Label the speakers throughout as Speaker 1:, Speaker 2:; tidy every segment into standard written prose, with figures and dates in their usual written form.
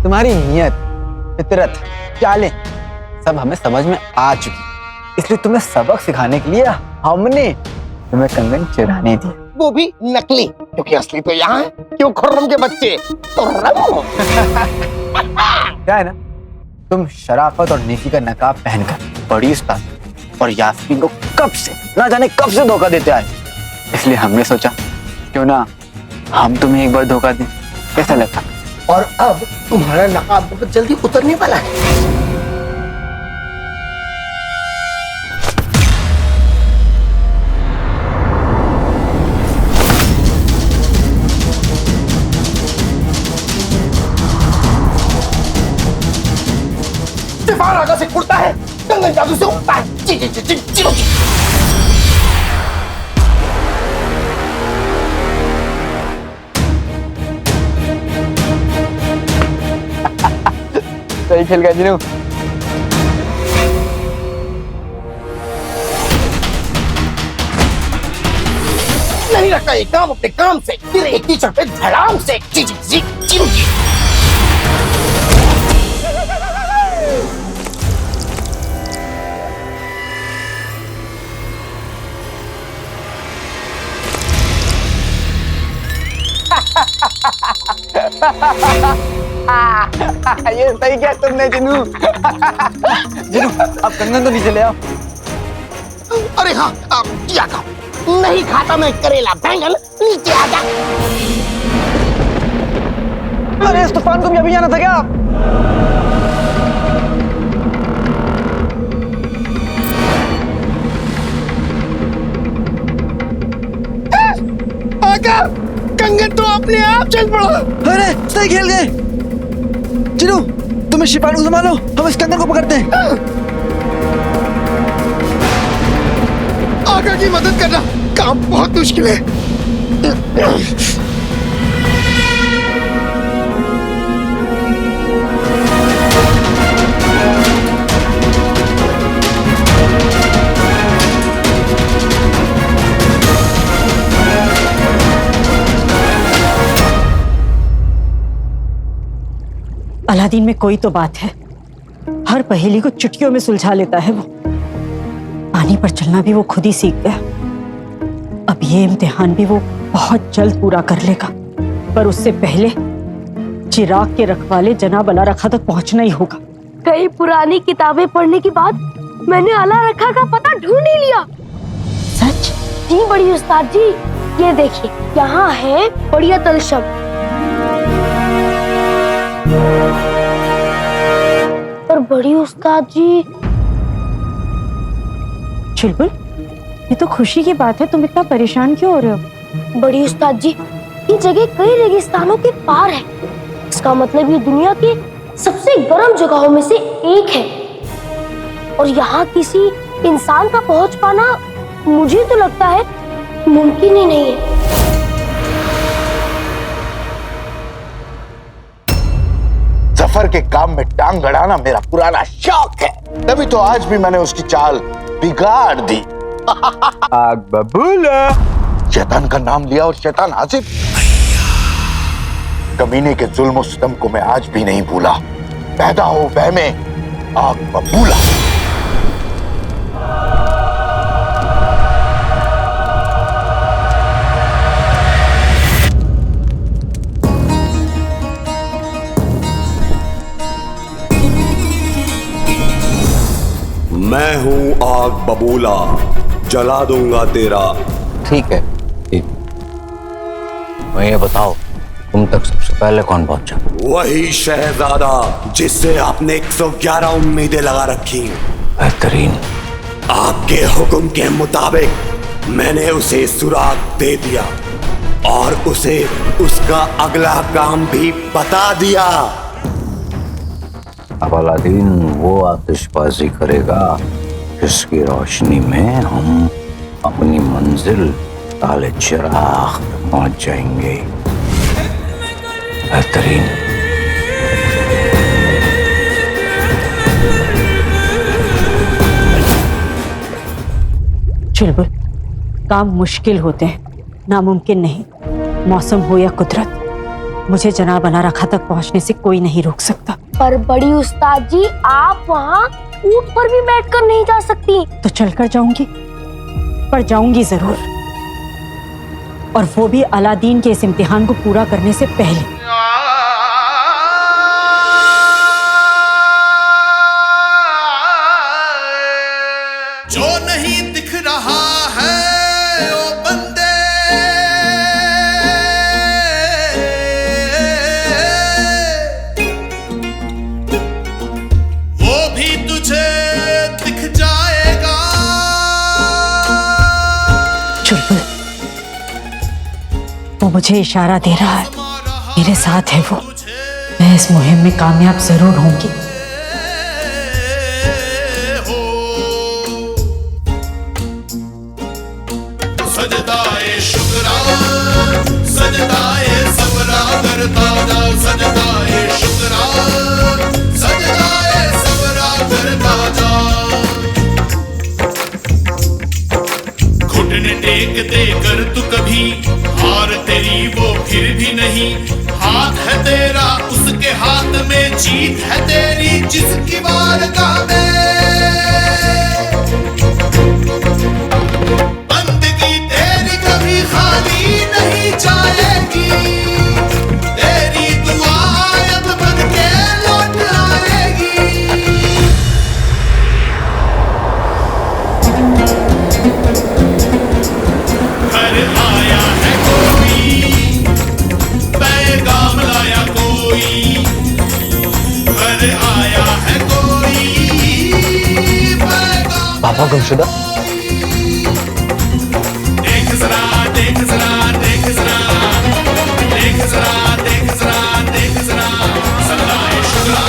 Speaker 1: तुम्हारी नीयत, फितरत, चालें सब हमें समझ में आ चुकी, इसलिए तुम्हें सबक सिखाने के लिए हमने तुम्हें कंगन चुराने दी।
Speaker 2: वो भी नकली, क्योंकि असली तो यहाँ है। क्यों खुर्रम के बच्चे खुर्रम।
Speaker 1: क्या है ना, तुम शराफत और नेकी का नकाब पहनकर बड़ी उस्ताद और यास्मीन को कब से, ना जाने कब से धोखा देते आए, इसलिए हमने सोचा क्यों ना हम तुम्हें एक बार धोखा दें। कैसा लगता?
Speaker 2: और अब तुम्हारा नकाब बहुत जल्दी उतरने वाला है। तूफान आगा से उड़ता है, कंगन जादू से उड़ता है। जी जी जी जी जी जी।
Speaker 1: सही खेल गया जिनू।
Speaker 2: नहीं रखा ये काम अपने काम से, फिर एक टीचर पे धड़ाम से। जी जी जी जी जी।
Speaker 1: ये सही किया तुमने जिनू। जिनू अब कंगन तो नीचे ले आओ।
Speaker 2: अरे हाँ, क्या काम नहीं खाता मैं करेला बैंगन, नीचे आ जा।
Speaker 1: अरे इस तूफान को भी अभी जाना था क्या?
Speaker 2: आका, कंगन तो अपने आप चल पड़ा।
Speaker 1: अरे सही खेल गए जिनू, तुम्हें शिपालू को संभालो, हम इस कंगन को पकड़ते हैं।
Speaker 2: आका की मदद करना, काम बहुत मुश्किल है।
Speaker 3: अलादीन में कोई तो बात है, हर पहेली को चुटकियों में सुलझा लेता है वो। पानी पर चलना भी वो खुद ही सीख गया। अब ये इम्तिहान भी वो बहुत जल्द पूरा कर लेगा, पर उससे पहले चिराग के रखवाले जनाब अला रखा तक पहुंचना ही होगा।
Speaker 4: कई पुरानी किताबें पढ़ने के बाद मैंने अला रखा का पता ढूंढ ही लिया।
Speaker 3: सच?
Speaker 4: जी बड़ी उस्ताद जी, ये देखिए यहाँ है बढ़िया तलशम। पर बड़ी उस्ताद जी।
Speaker 3: चुलबुल, ये तो खुशी की बात है, तुम इतना परेशान क्यों हो रहे हो?
Speaker 4: बड़ी उस्ताद जी, ये जगह कई रेगिस्तानों के पार है। इसका मतलब ये दुनिया की सबसे गर्म जगहों में से एक है, और यहाँ किसी इंसान का पहुंच पाना मुझे तो लगता है मुमकिन ही नहीं है।
Speaker 5: जफर के काम में टांग अड़ाना मेरा पुराना शौक है, तभी तो आज भी मैंने उसकी चाल बिगाड़ दी।
Speaker 1: आग बबूला।
Speaker 5: शैतान का नाम लिया और शैतान हाजिर। कमीने के जुल्म सितम को मैं आज भी नहीं भूला। पैदा हो वह में आग बबूला।
Speaker 6: मैं हूं आग बबूला, जला दूंगा तेरा।
Speaker 7: ठीक है, ठीक। मैं ये बताओ, तुम तक सबसे पहले कौन पहुंचा?
Speaker 6: वही शहजादा जिससे आपने 111 उम्मीदें लगा रखी।
Speaker 7: बेहतरीन।
Speaker 6: आपके हुक्म के मुताबिक मैंने उसे सुराग दे दिया और उसे उसका अगला काम भी बता दिया।
Speaker 7: अब अलादीन वो आतिशबाजी करेगा जिसकी रोशनी में हम अपनी मंजिल ताले चिराग तक पहुंच जाएंगे। बेहतरीन।
Speaker 3: चुलबुल, काम मुश्किल होते हैं, नामुमकिन नहीं। मौसम हो या कुदरत, मुझे जनाब अनारा खां तक पहुंचने से कोई नहीं रोक सकता।
Speaker 4: पर बड़ी उस्ताद जी, आप वहाँ ऊंट पर भी बैठकर नहीं जा सकती।
Speaker 3: तो चलकर जाऊंगी, पर जाऊंगी जरूर, और वो भी अलादीन के इस इम्तिहान को पूरा करने से पहले।
Speaker 8: जो नहीं दिख रहा है ओ बंदे, वो भी तुझे दिख जाएगा।
Speaker 3: चुलबुल, वो मुझे इशारा दे रहा है, मेरे साथ है वो। मैं इस मुहिम में कामयाब जरूर होंगी।
Speaker 8: सजदाए शुक्रा, सजदाए सबरा करता जा, सजदाए शुक्रा, सजदाए सबरा करता जा। घुटने टेक दे कर तू कभी हार तेरी वो फिर भी नहीं। हाथ है तेरा उसके हाथ में, जीत है तेरी जिसकी बारगाह में। खाली नहीं जाएगी तेरी दुआ, आयत बन के लौट आएगी। घर आया है कोई, पैगाम लाया कोई। घर आया है कोई, पैगाम।
Speaker 1: पापा गुमशुदा,
Speaker 8: देख जरा, देख जरा, देख जरा, देख जरा, देख जरा, देख जरा। सजदाए शुक्रा,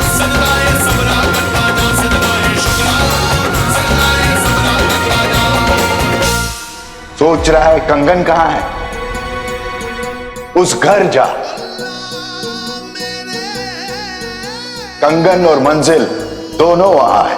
Speaker 8: सजदाए सबरा करता जा, सजदाए शुक्रा, सजदाए सबरा करता जा।
Speaker 5: सोच रहा है कंगन कहां है? उस घर जा। कंगन और मंजिल दोनों वहां है।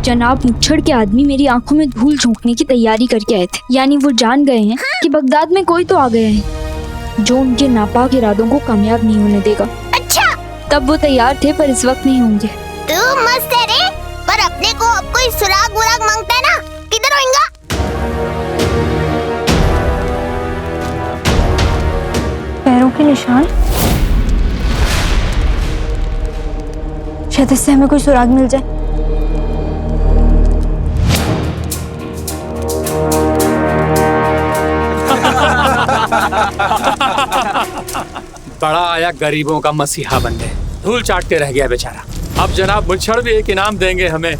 Speaker 9: जनाब मुच्छड़ के आदमी मेरी आंखों में धूल झोंकने की तैयारी करके आए थे। यानी वो जान गए हैं कि बगदाद में कोई तो आ गया है जो उनके नापाक इरादों को कामयाब नहीं होने देगा।
Speaker 4: अच्छा,
Speaker 9: तब वो तैयार थे पर इस वक्त नहीं होंगे।
Speaker 4: तू मस्त है रे, पर अपने को अब कोई सुराग वुराग मांगता है ना, किधर होएगा?
Speaker 9: पैरों के निशान, शायद इससे हमें कोई सुराग मिल जाए।
Speaker 10: बड़ा आया गरीबों का मसीहा बनने, धूल चाट के रह गया बेचारा। अब जनाब मुच्छड़ भी एक इनाम देंगे हमें।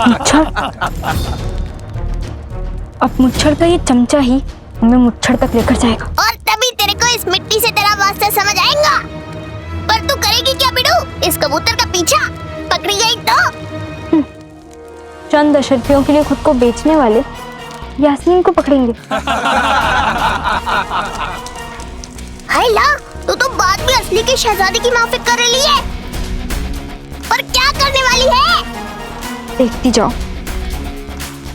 Speaker 9: मुच्छड़? अब मुच्छड़ का ये चमचा ही हमें मुच्छड़ तक लेकर जाएगा।
Speaker 4: और तभी तेरे को इस मिट्टी से तेरा वास्ता समझ आएगा। पर तू करेगी क्या बिडू? इस कबूतर का पीछा पकड़ी गई तो?
Speaker 9: चंद अशरफियों के लिए खुद को बेचने वाले यास्मीन को पकड़ेंगे।
Speaker 4: हाय ला, तो बाद में असली के शहजादे की माफिक कर रही है। पर क्या करने वाली है?
Speaker 9: देखती जाओ।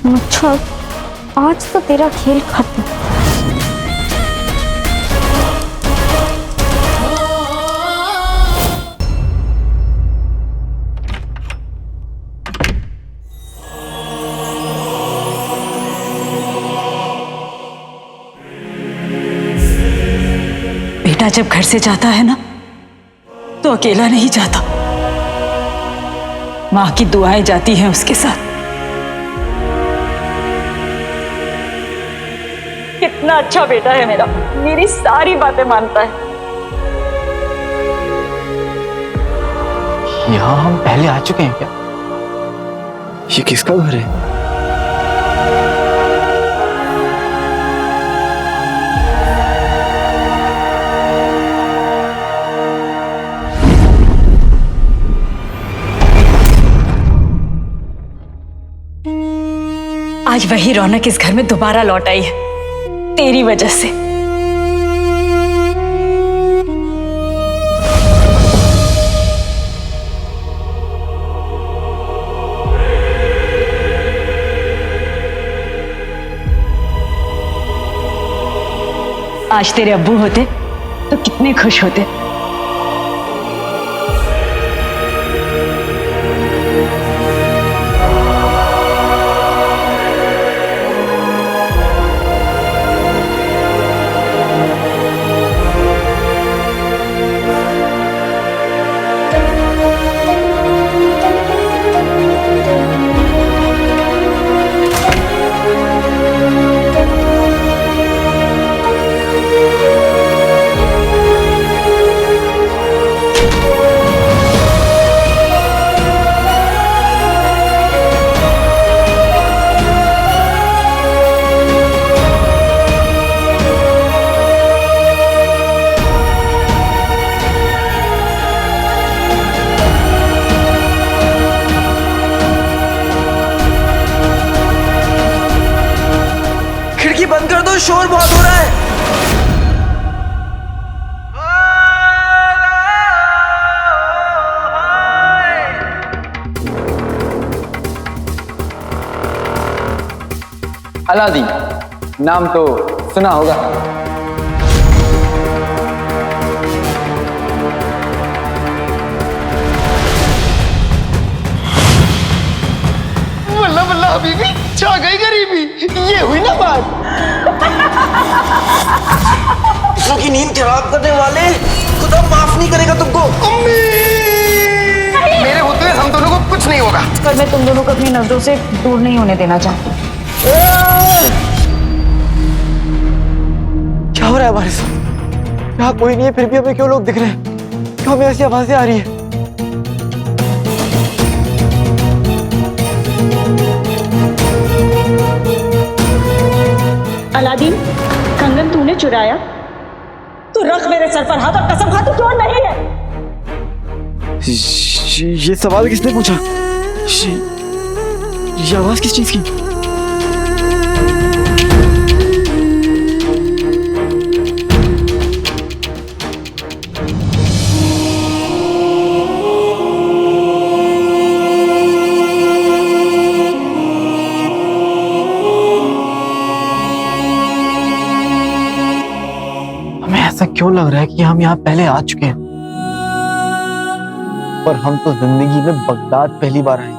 Speaker 9: मुच्छड़, आज तो तेरा खेल खत्म।
Speaker 3: बेटा जब घर से जाता है ना तो अकेला नहीं जाता, माँ की दुआएं जाती हैं उसके साथ। कितना अच्छा बेटा है मेरा, मेरी सारी बातें मानता है।
Speaker 1: यहाँ हम पहले आ चुके हैं क्या? ये किसका घर है?
Speaker 3: आज वही रौनक इस घर में दोबारा लौट आई है, तेरी वजह से। आज तेरे अब्बू होते तो कितने खुश होते।
Speaker 1: बंद कर दो, शोर बहुत हो रहा है। अलादीन नाम तो सुना होगा।
Speaker 2: वल्ला वल्ला हबीबी, छा गई गरीबी। ये हुई ना बात।
Speaker 1: की नींद खराब करने वाले, खुदा माफ नहीं करेगा तुमको।
Speaker 2: अम्मी, मेरे होते हुए हम दोनों को कुछ नहीं होगा।
Speaker 3: पर मैं तुम दोनों को अपनी नजरों से दूर नहीं होने देना चाहती।
Speaker 1: क्या हो रहा है हमारे साथ? यहाँ कोई नहीं है, फिर भी हमें क्यों लोग दिख रहे हैं? क्यों हमें ऐसी आवाजें आ रही है?
Speaker 3: अलादीन, कंगन तूने चुराया? तू रख मेरे सर पर हाथ और कसम खा, तू क्यों नहीं है?
Speaker 1: ये सवाल किसने पूछा? ये आवाज किस चीज की? ऐसा क्यों लग रहा है कि हम यहाँ पहले आ चुके हैं? पर हम तो जिंदगी में बगदाद पहली बार आए।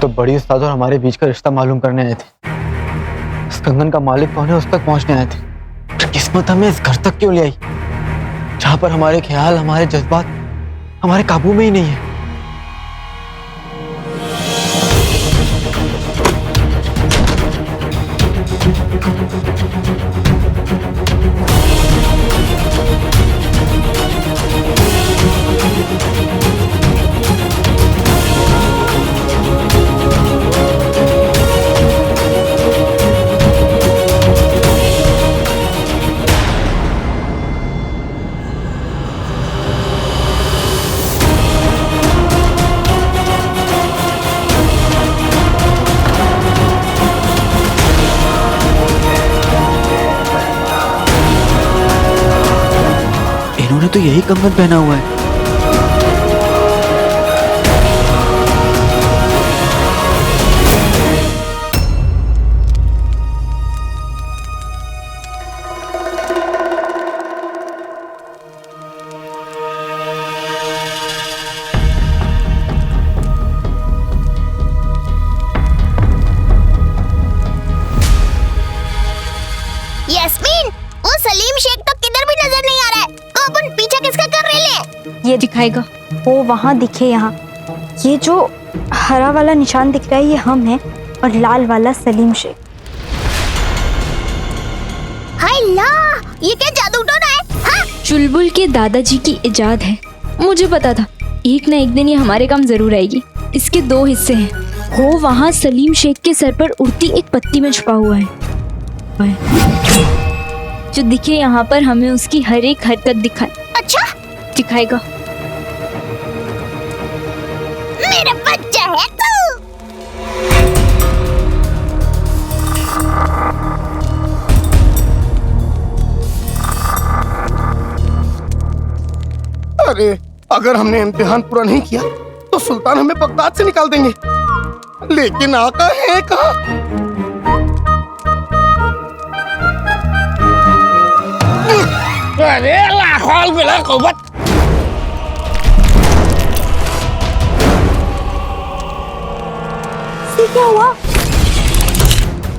Speaker 1: तो बड़ी उस्ताद और हमारे बीच का रिश्ता मालूम करने आए थे। इस कंगन का मालिक कौन है उस तक पहुंचने आए थे। पर किस्मत हमें इस घर तक क्यों ले आई, जहां पर हमारे ख्याल, हमारे जज्बात हमारे काबू में ही नहीं है। इन्होंने तो यही कंगन पहना हुआ है।
Speaker 4: यस्मीन, वो सलीम शेख तो किधर भी नजर नहीं आ रहा है। तो अपन पीछा किसका कर रहे हैं?
Speaker 9: ये दिखाएगा, वो वहाँ दिखे यहाँ। ये जो हरा वाला निशान दिख रहा है ये हम हैं और लाल वाला सलीम शेख।
Speaker 4: हाय ला, ये क्या जादू टोना है? हाँ?
Speaker 9: चुलबुल के दादाजी की इजाद है। मुझे पता था एक ना एक दिन ये हमारे काम जरूर आएगी। इसके 2 हिस्से हैं। वो वहाँ सलीम शेख के सर पर उड़ती एक पत्ती में छुपा हुआ है जो दिखे यहाँ पर हमें उसकी हर एक हरकत दिखाए।
Speaker 4: अच्छा,
Speaker 9: दिखाएगा।
Speaker 4: मेरा बच्चा है तू।
Speaker 2: अरे अगर हमने इम्तिहान पूरा नहीं किया तो सुल्तान हमें बगदाद से निकाल देंगे। लेकिन आका है कहाँ? अरे लाहौल बिला कौवत।
Speaker 4: क्या हुआ?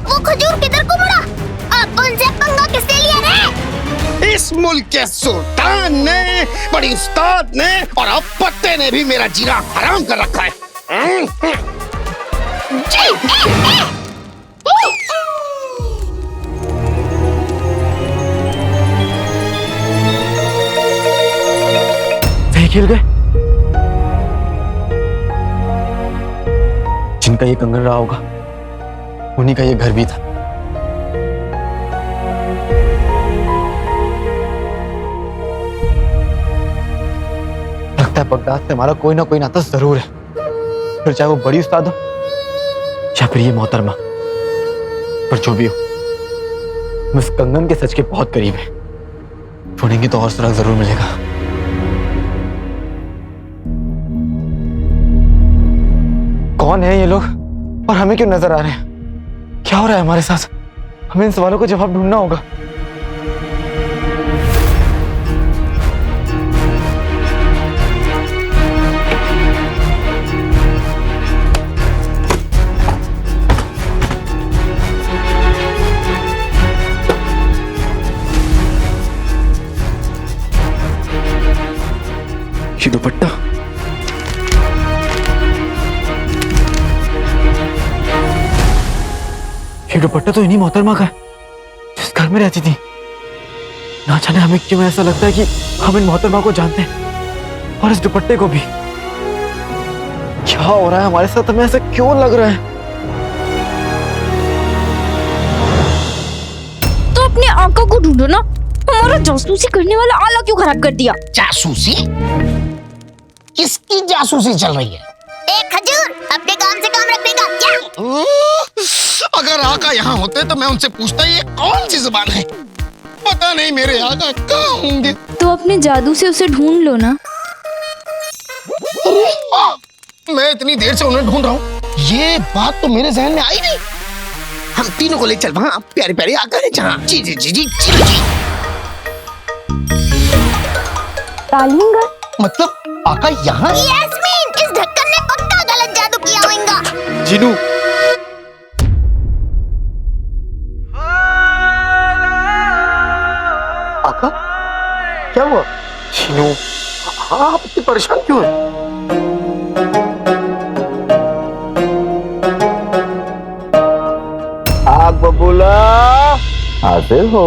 Speaker 4: वो खजूर किधर को मुड़ा? अब उनसे पंगा किसने लिया रे?
Speaker 2: इस मुल्क के सुल्तान ने, बड़ी उस्ताद ने और अब पत्ते ने भी मेरा जीना हराम कर रखा है।
Speaker 1: खेल गए। जिनका ये कंगन रहा होगा उन्हीं का ये घर भी था। लगता है बगदाद से हमारा कोई ना कोई नाता जरूर है, फिर चाहे वो बड़ी उस्ताद हो या फिर ये मोहतरमा। पर जो भी हो, हम इस कंगन के सच के बहुत करीब है। ढूंढेंगे तो और सुराग जरूर मिलेगा। कौन है ये लोग और हमें क्यों नजर आ रहे हैं? क्या हो रहा है हमारे साथ? हमें इन सवालों को जवाब ढूंढना होगा। ये दुपट्टा, ये दुपट्टा तो इन्हीं मोहतरमा का है जिस घर में रहती थी। ना जाने हमें क्यों ऐसा लगता है कि हम इन मोहतरमा को जानते हैं और इस दुपट्टे को भी। क्या हो रहा है हमारे साथ? हमें ऐसा क्यों लग रहा है?
Speaker 9: तो अपने आका को ढूंढो ना। हमारा जासूसी करने वाला आला क्यों खराब कर दिया?
Speaker 2: जासूसी? किसकी जासूसी चल रही है?
Speaker 4: एक खजूर, अपने काम से काम रखने का क्या?
Speaker 2: अगर आका यहाँ होते तो मैं उनसे पूछता ये कौन सी जुबान है। पता नहीं मेरे आका कहाँ होंगे।
Speaker 9: तो अपने जादू से उसे ढूंढ लो ना।
Speaker 2: मैं इतनी देर से उन्हें ढूंढ रहा हूँ, ये बात तो मेरे जहन में आई नहीं। हम तीनों को ले चल वहाँ प्यारे प्यारे आका है जहाँ। जी जी जी जी जी जी।
Speaker 4: तालीमगढ़?
Speaker 2: मतलब आका यहाँ?
Speaker 4: यस्मीन, इस ढक्कन ने पक्का गलत जादू किया होगा।
Speaker 1: जीनू,
Speaker 2: आका क्या हुआ?
Speaker 1: जीनू,
Speaker 2: हाँ आप इतनी परेशान क्यों हैं?
Speaker 7: आग बबूला, हाजिर हो।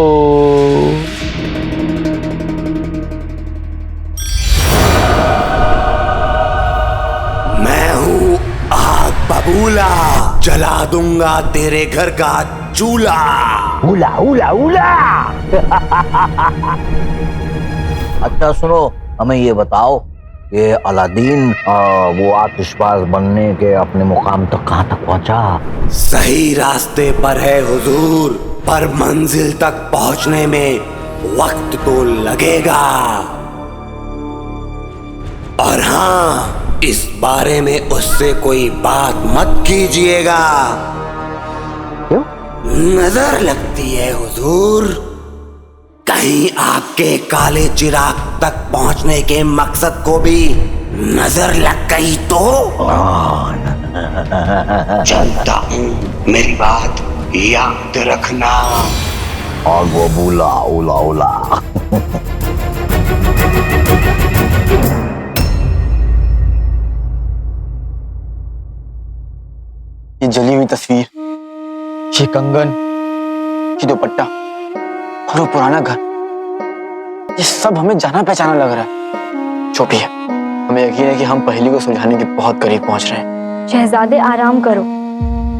Speaker 6: मैं हूँ आग बबूला, जला दूंगा तेरे घर का चूल्हा।
Speaker 7: उला उला उला। अच्छा सुनो, हमें ये बताओ, ये अलादीन वो आतिशबाज बनने के अपने मुकाम तक कहाँ तक पहुंचा?
Speaker 6: सही रास्ते पर है हुजूर, पर मंजिल तक पहुंचने में वक्त तो लगेगा। और हाँ, इस बारे में उससे कोई बात मत कीजिएगा।
Speaker 7: क्यों?
Speaker 6: नजर लगती है हुजूर, कहीं आपके काले चिराग तक पहुंचने के मकसद को भी नजर लग गई तो। जानता हूं, मेरी बात याद रखना।
Speaker 7: और वो बुला उला उला।
Speaker 1: ये जली हुई तस्वीर, ये कंगन, ये दुपट्टा और वो पुराना घर, ये सब हमें जाना पहचाना लग रहा है। जो भी है, हमें यकीन है कि हम पहेली को सुलझाने के बहुत करीब पहुंच रहे हैं।
Speaker 9: शहजादे आराम करो,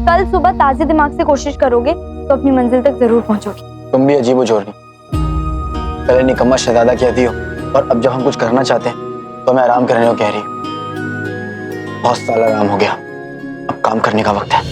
Speaker 9: कल सुबह ताजे दिमाग से कोशिश करोगे तो अपनी मंजिल तक जरूर पहुंचोगे।
Speaker 1: तुम भी अजीबोजोर नहीं, पहले निकम्मा शहजादा कहती हो और अब जब हम कुछ करना चाहते हैं तो हमें आराम करने को कह रही हो। बहुत सारा आराम हो गया, अब काम करने का वक्त है।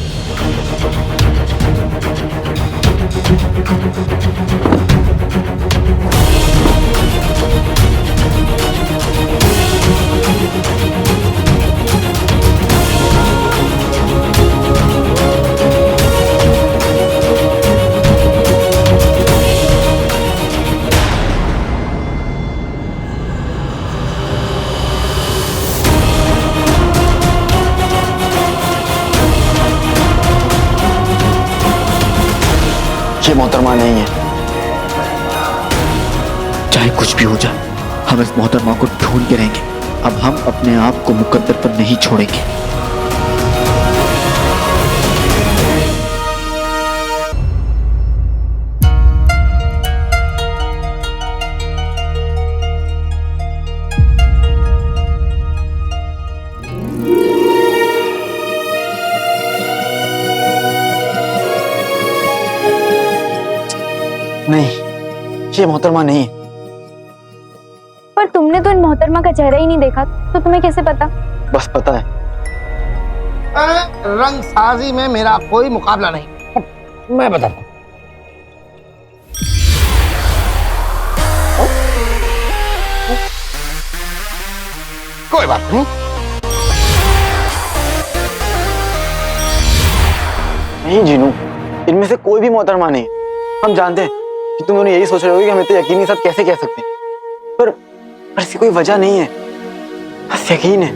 Speaker 1: ये मोहतरमा नहीं है। चाहे कुछ भी हो जाए, हम इस मोहतरमा को ढूंढ के रहेंगे। अब हम अपने आप को मुकद्दर पर नहीं छोड़ेंगे। नहीं, ये मोहतरमा नहीं है।
Speaker 9: पर तुमने तो इन मोहतरमा का चेहरा ही नहीं देखा, तो तुम्हें कैसे पता?
Speaker 1: बस पता है,
Speaker 2: रंगसाजी में मेरा कोई मुकाबला नहीं। मैं बताता हूं। कोई बात नहीं।
Speaker 1: नहीं जीनू, इनमें से कोई भी मोहतरमा नहीं। हम जानते हैं कि तुम उन्हें यही सोच रहे होगे कि हमें तो यकीनी साथ कैसे कह सकते हैं, पर ऐसी कोई वजह नहीं है, बस यकीन है।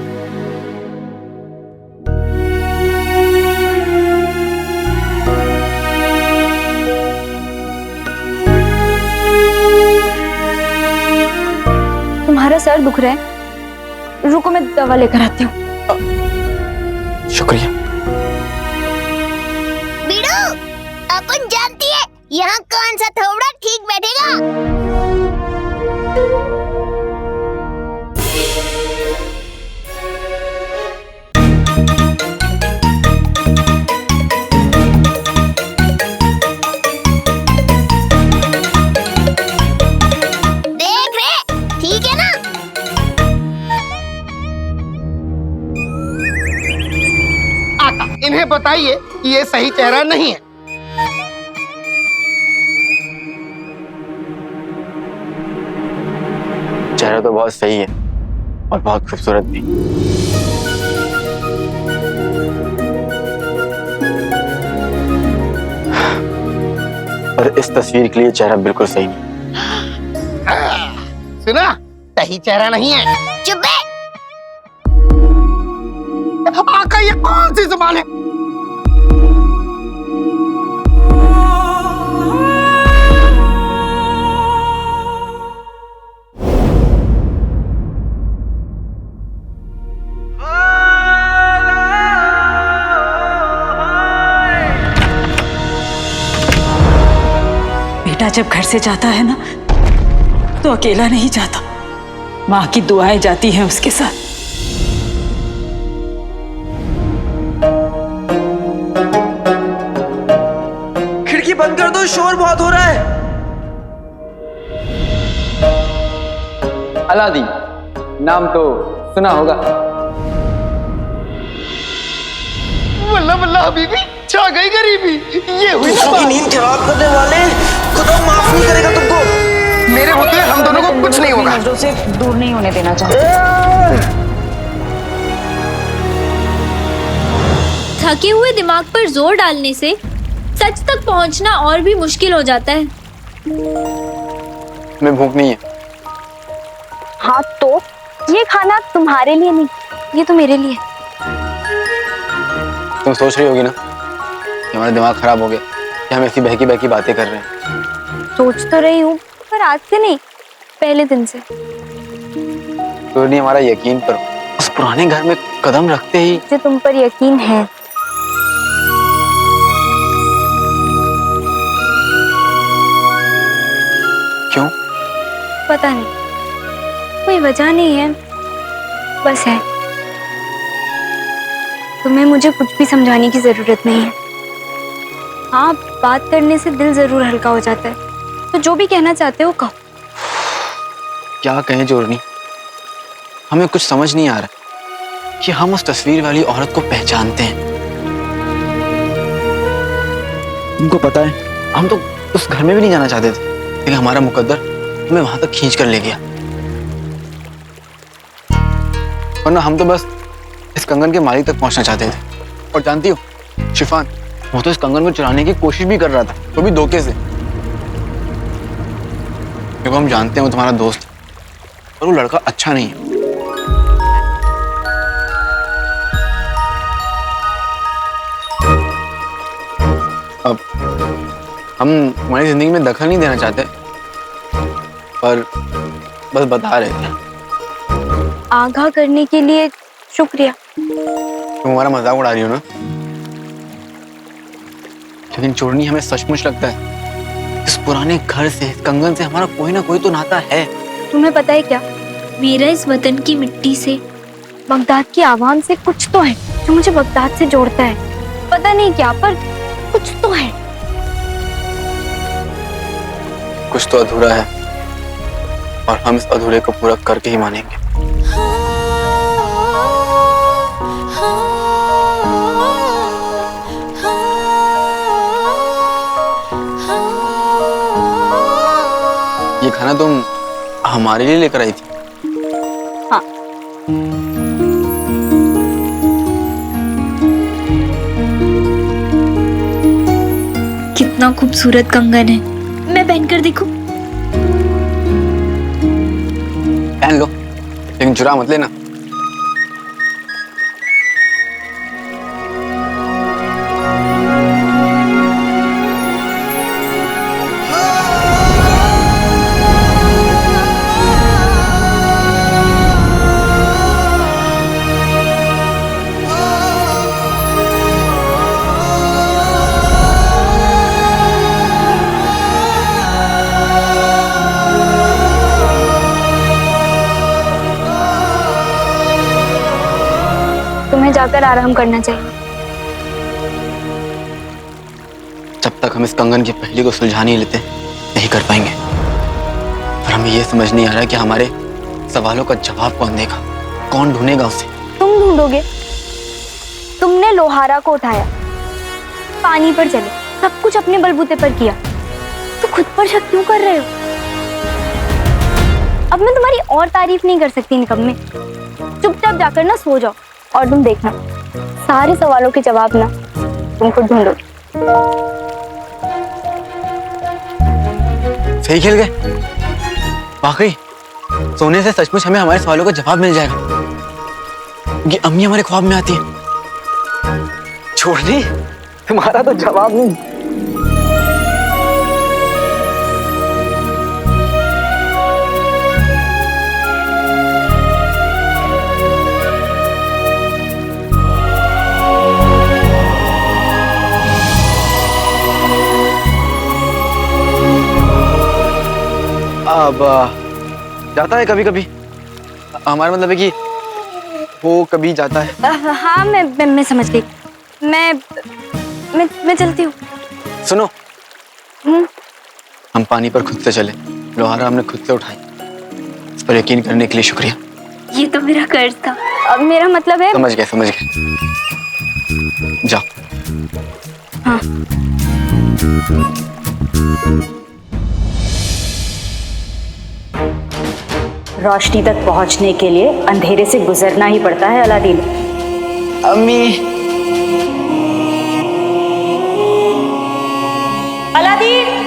Speaker 9: तुम्हारा सर दुख रहा है, रुको मैं दवा लेकर आती हूँ।
Speaker 1: शुक्रिया।
Speaker 4: बीड़ू, अपन जानती है यहाँ कौन सा थोबड़ा ठीक बैठेगा? देख रहे, ठीक है ना?
Speaker 2: आका, इन्हें बताइए कि ये सही चेहरा नहीं है।
Speaker 1: चेहरा तो बहुत सही है और बहुत खूबसूरत भी। पर इस तस्वीर के लिए चेहरा बिल्कुल सही नहीं।
Speaker 2: सुना, सही चेहरा नहीं है।
Speaker 4: चुप है।
Speaker 2: आका, ये कौन सी जुबान है?
Speaker 3: बेटा जब घर से जाता है ना तो अकेला नहीं जाता, माँ की दुआएं जाती हैं उसके साथ।
Speaker 1: खिड़की बंद कर दो, शोर बहुत हो रहा है। अलादीन नाम तो सुना होगा।
Speaker 2: वल्ला वल्ला हबीबी, छा गई गरीबी। ये हुई ना बात।
Speaker 1: नींद खराब करने वाले, खुदा माफ नहीं करेगा तुमको।
Speaker 2: मेरे होते हम दोनों को कुछ नहीं होगा।
Speaker 3: नजरों से दूर नहीं होने देना चाहते।
Speaker 9: थके हुए दिमाग पर जोर डालने से सच तक पहुंचना और भी मुश्किल हो जाता है।
Speaker 1: हमें भूख नहीं है।
Speaker 9: हाँ तो ये खाना तुम्हारे लिए नहीं, ये तो मेरे लिए।
Speaker 1: तुम सोच रही होगी ना कि हमारा दिमाग खराब हो गया कि हम ऐसी बहकी बहकी बातें कर रहे हैं।
Speaker 9: सोच तो रही हूँ, पर आज से नहीं, पहले दिन से।
Speaker 1: तो नहीं, हमारा यकीन करो, उस पुराने घर में कदम रखते ही
Speaker 9: मुझे तुम पर यकीन है।
Speaker 1: क्यों?
Speaker 9: पता नहीं, कोई वजह नहीं है, बस है। तुम्हें मुझे कुछ भी समझाने की जरूरत नहीं है। हाँ, बात करने से दिल जरूर हल्का हो जाता है, तो जो भी कहना चाहते हो कहो।
Speaker 1: क्या कहें जोरनी, हमें कुछ समझ नहीं आ रहा कि हम उस तस्वीर वाली औरत को पहचानते हैं। तुमको पता है, हम तो उस घर में भी नहीं जाना चाहते थे, लेकिन हमारा मुकद्दर हमें वहां तक खींच कर ले गया। वरना हम तो बस इस कंगन के मालिक तक पहुंचना चाहते थे। और जानती हो शिफान, वो तो इस कंगन को चुराने की कोशिश भी कर रहा था, वो भी धोखे से। क्योंकि हम जानते हैं वो तुम्हारा दोस्त है, और वो लड़का अच्छा नहीं है। अब हम हमारी जिंदगी में दखल नहीं देना चाहते, पर बस बता रहे थे।
Speaker 9: आगाह करने के लिए शुक्रिया।
Speaker 1: तुम हमारा मजाक उड़ा रही हो ना? लेकिन चोरनी, हमें सचमुच लगता है इस पुराने घर से, इस कंगन से हमारा कोई ना कोई तो नाता है।
Speaker 9: तुम्हें पता है क्या, मेरा इस वतन की मिट्टी से, बगदाद की आवाम से कुछ तो है जो मुझे बगदाद से जोड़ता है। पता नहीं क्या, पर कुछ तो है।
Speaker 1: कुछ तो अधूरा है, और हम इस अधूरे को पूरा करके ही मानेंगे। ये खाना तुम हमारे लिए लेकर आई थी?
Speaker 9: हाँ। कितना खूबसूरत कंगन है, मैं पहनकर देखूं?
Speaker 1: पहन लो, लेकिन चुरा मत लेना।
Speaker 9: तुम्हें जाकर आराम करना चाहिए।
Speaker 1: जब तक हम इस कंगन की पहेली को सुलझा नहीं लेते, नहीं कर पाएंगे। और हमें ये समझ नहीं आ रहा कि हमारे सवालों का जवाब कौन देगा, कौन ढूंढेगा उसे।
Speaker 9: तुम ढूंढोगे। तुमने लोहारा को उठाया, पानी पर चले, सब कुछ अपने बलबूते पर किया, तो खुद पर शक क्यों कर रहे हो? अब मैं तुम्हारी और तारीफ नहीं कर सकती निकम्मे। चुपचाप जाकर ना सो जाओ, और तुम देखना, सारे सवालों के जवाब ना तुम खुद ढूंढोगे।
Speaker 1: सही खेल गए। वाकई सोने से सचमुच हमें हमारे सवालों का जवाब मिल जाएगा, क्योंकि अम्मी हमारे ख्वाब में आती है। छोड़नी, तुम्हारा तो जवाब नहीं। अब जाता है कभी कभी, हमारा मतलब है कि वो कभी जाता है।
Speaker 9: हाँ, मैं समझ गई। मैं चलती हूँ।
Speaker 1: सुनो, हम पानी पर खुद से चले, लोहारा हमने खुद से उठाई। इस पर यकीन करने के लिए शुक्रिया।
Speaker 9: ये तो मेरा कर्ज था। अब मेरा मतलब है।
Speaker 1: समझ गए। जाओ।
Speaker 9: हाँ।
Speaker 3: रोशनी तक पहुंचने के लिए अंधेरे से गुजरना ही पड़ता है अलादीन।
Speaker 1: अम्मी,
Speaker 3: अलादीन,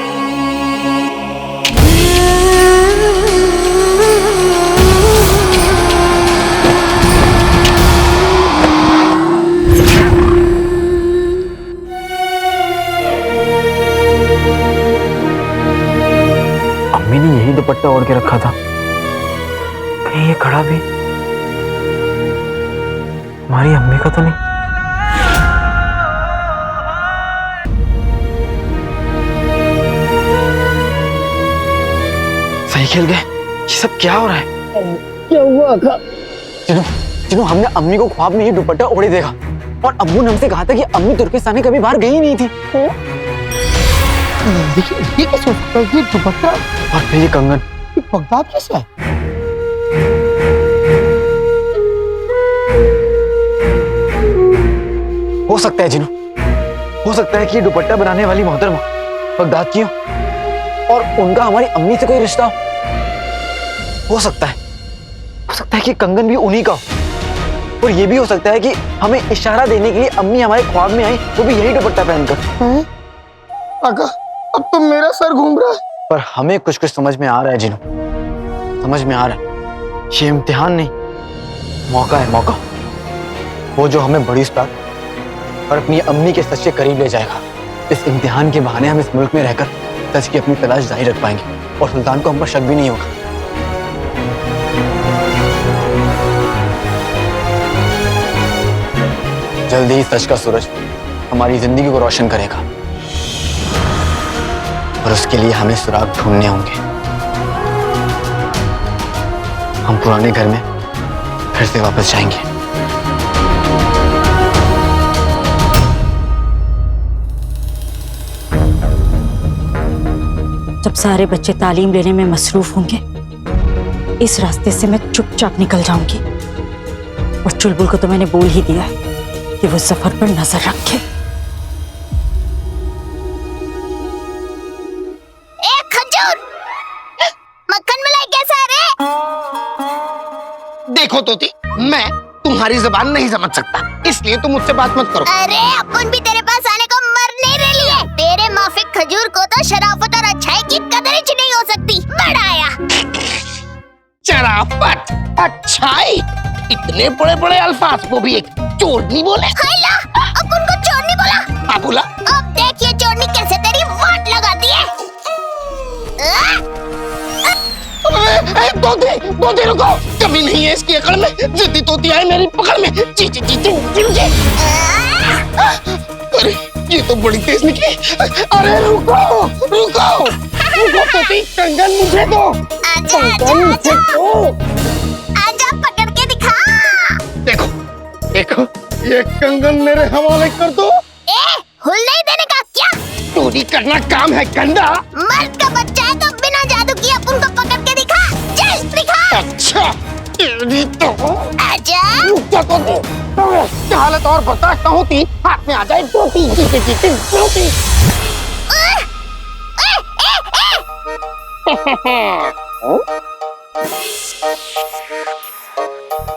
Speaker 1: अम्मी ने यही दुपट्टा ओढ़ के रखा था, कहीं ये कड़ा भी हमारी अम्मी का तो नहीं? सही खेल गए। ये सब क्या हो रहा है?
Speaker 2: क्या हुआ का?
Speaker 1: जिनू, जिनू, हमने अम्मी को ख्वाब में ये दुपट्टा ओढ़े देखा और अब्बू ने हमसे कहा था कि अम्मी तुर्किस्तान में कभी बाहर गई ही नहीं थी।
Speaker 2: देखिए ये कैसे हो सकता है? ये दुपट्टा
Speaker 1: और फिर ये कंगन,
Speaker 2: ये बगदाद कैसे है?
Speaker 1: हो सकता है जिनू, हो सकता है कि ये दुपट्टा बनाने वाली मोहतरमा बगदाद की हो और उनका हमारी अम्मी से कोई रिश्ता हो सकता है कि कंगन भी उन्हीं का हो। और ये भी हो सकता है कि हमें इशारा देने के लिए अम्मी हमारे ख्वाब में आई, वो भी यही दुपट्टा पहनकर।
Speaker 2: आका, अब तो मेरा सर घूम रहा है।
Speaker 1: पर हमें कुछ कुछ समझ में आ रहा है जिनू, समझ में आ रहा है। ये इम्तिहान नहीं, मौका है, मौका। वो जो हमें बड़ी स्टार और अपनी अम्मी के सच के करीब ले जाएगा। इस इम्तिहान के बहाने हम इस मुल्क में रहकर सच की अपनी तलाश जारी रख पाएंगे और सुल्तान को हम पर शक भी नहीं होगा। जल्दी ही सच का सूरज हमारी जिंदगी को रोशन करेगा और उसके लिए हमें सुराग ढूंढने होंगे। हम पुराने घर में फिर से वापस जाएंगे।
Speaker 3: जब सारे बच्चे तालीम लेने में मसरूफ होंगे, इस रास्ते से मैं चुपचाप निकल जाऊंगी। और चुलबुल को तो मैंने बोल ही दिया है कि वो सफर पर नजर रखे।
Speaker 4: खजूर, मक्खन मलाई कैसा रे?
Speaker 2: देखो तोती, मैं तुम्हारी जबान नहीं समझ सकता, इसलिए तुम मुझसे बात मत करो।
Speaker 4: अरे अपन भी तेरे पास आने को मर नहीं रही है। तेरे माफिक खजूर को तो शराफत और अच्छाई की कदर ही नहीं हो सकती। बढ़ाया
Speaker 2: शराफत, अच्छाई, इतने बड़े बड़े अल्फाज, वो भी एक चोरनी बोले।
Speaker 4: अपन को चोरनी बोला?
Speaker 2: हाँ बोला।
Speaker 4: अब देखिए चोरनी कैसे तेरी वाट लगाती है।
Speaker 2: तोते रुको, कभी नहीं है इसकी अकड़ में। जिद्दी तोती आए मेरी पकड़ में। जी जी जी जी जी जी। अरे ये तो बड़ी तेज निकली। अरे रुको रुको रुको तोती, कंगन मुझे दो। कंगन मुझे दो।
Speaker 4: आजा पकड़ के दिखा।
Speaker 2: देखो देखो, ये कंगन मेरे हवाले कर दो।
Speaker 4: हुल नहीं देने का क्या?
Speaker 2: चोरी करना काम है गंदा।
Speaker 4: मर्द का बच्चा है तो बिना जादू किए अपन को पकड़ के दिखा। चल दिखा।
Speaker 2: अच्छा तेरी तो
Speaker 4: आजा।
Speaker 2: क्या तोती, हालत और बर्दाश्त न होती, हाथ में आ जाए टोटी। जीते जीते टोटी।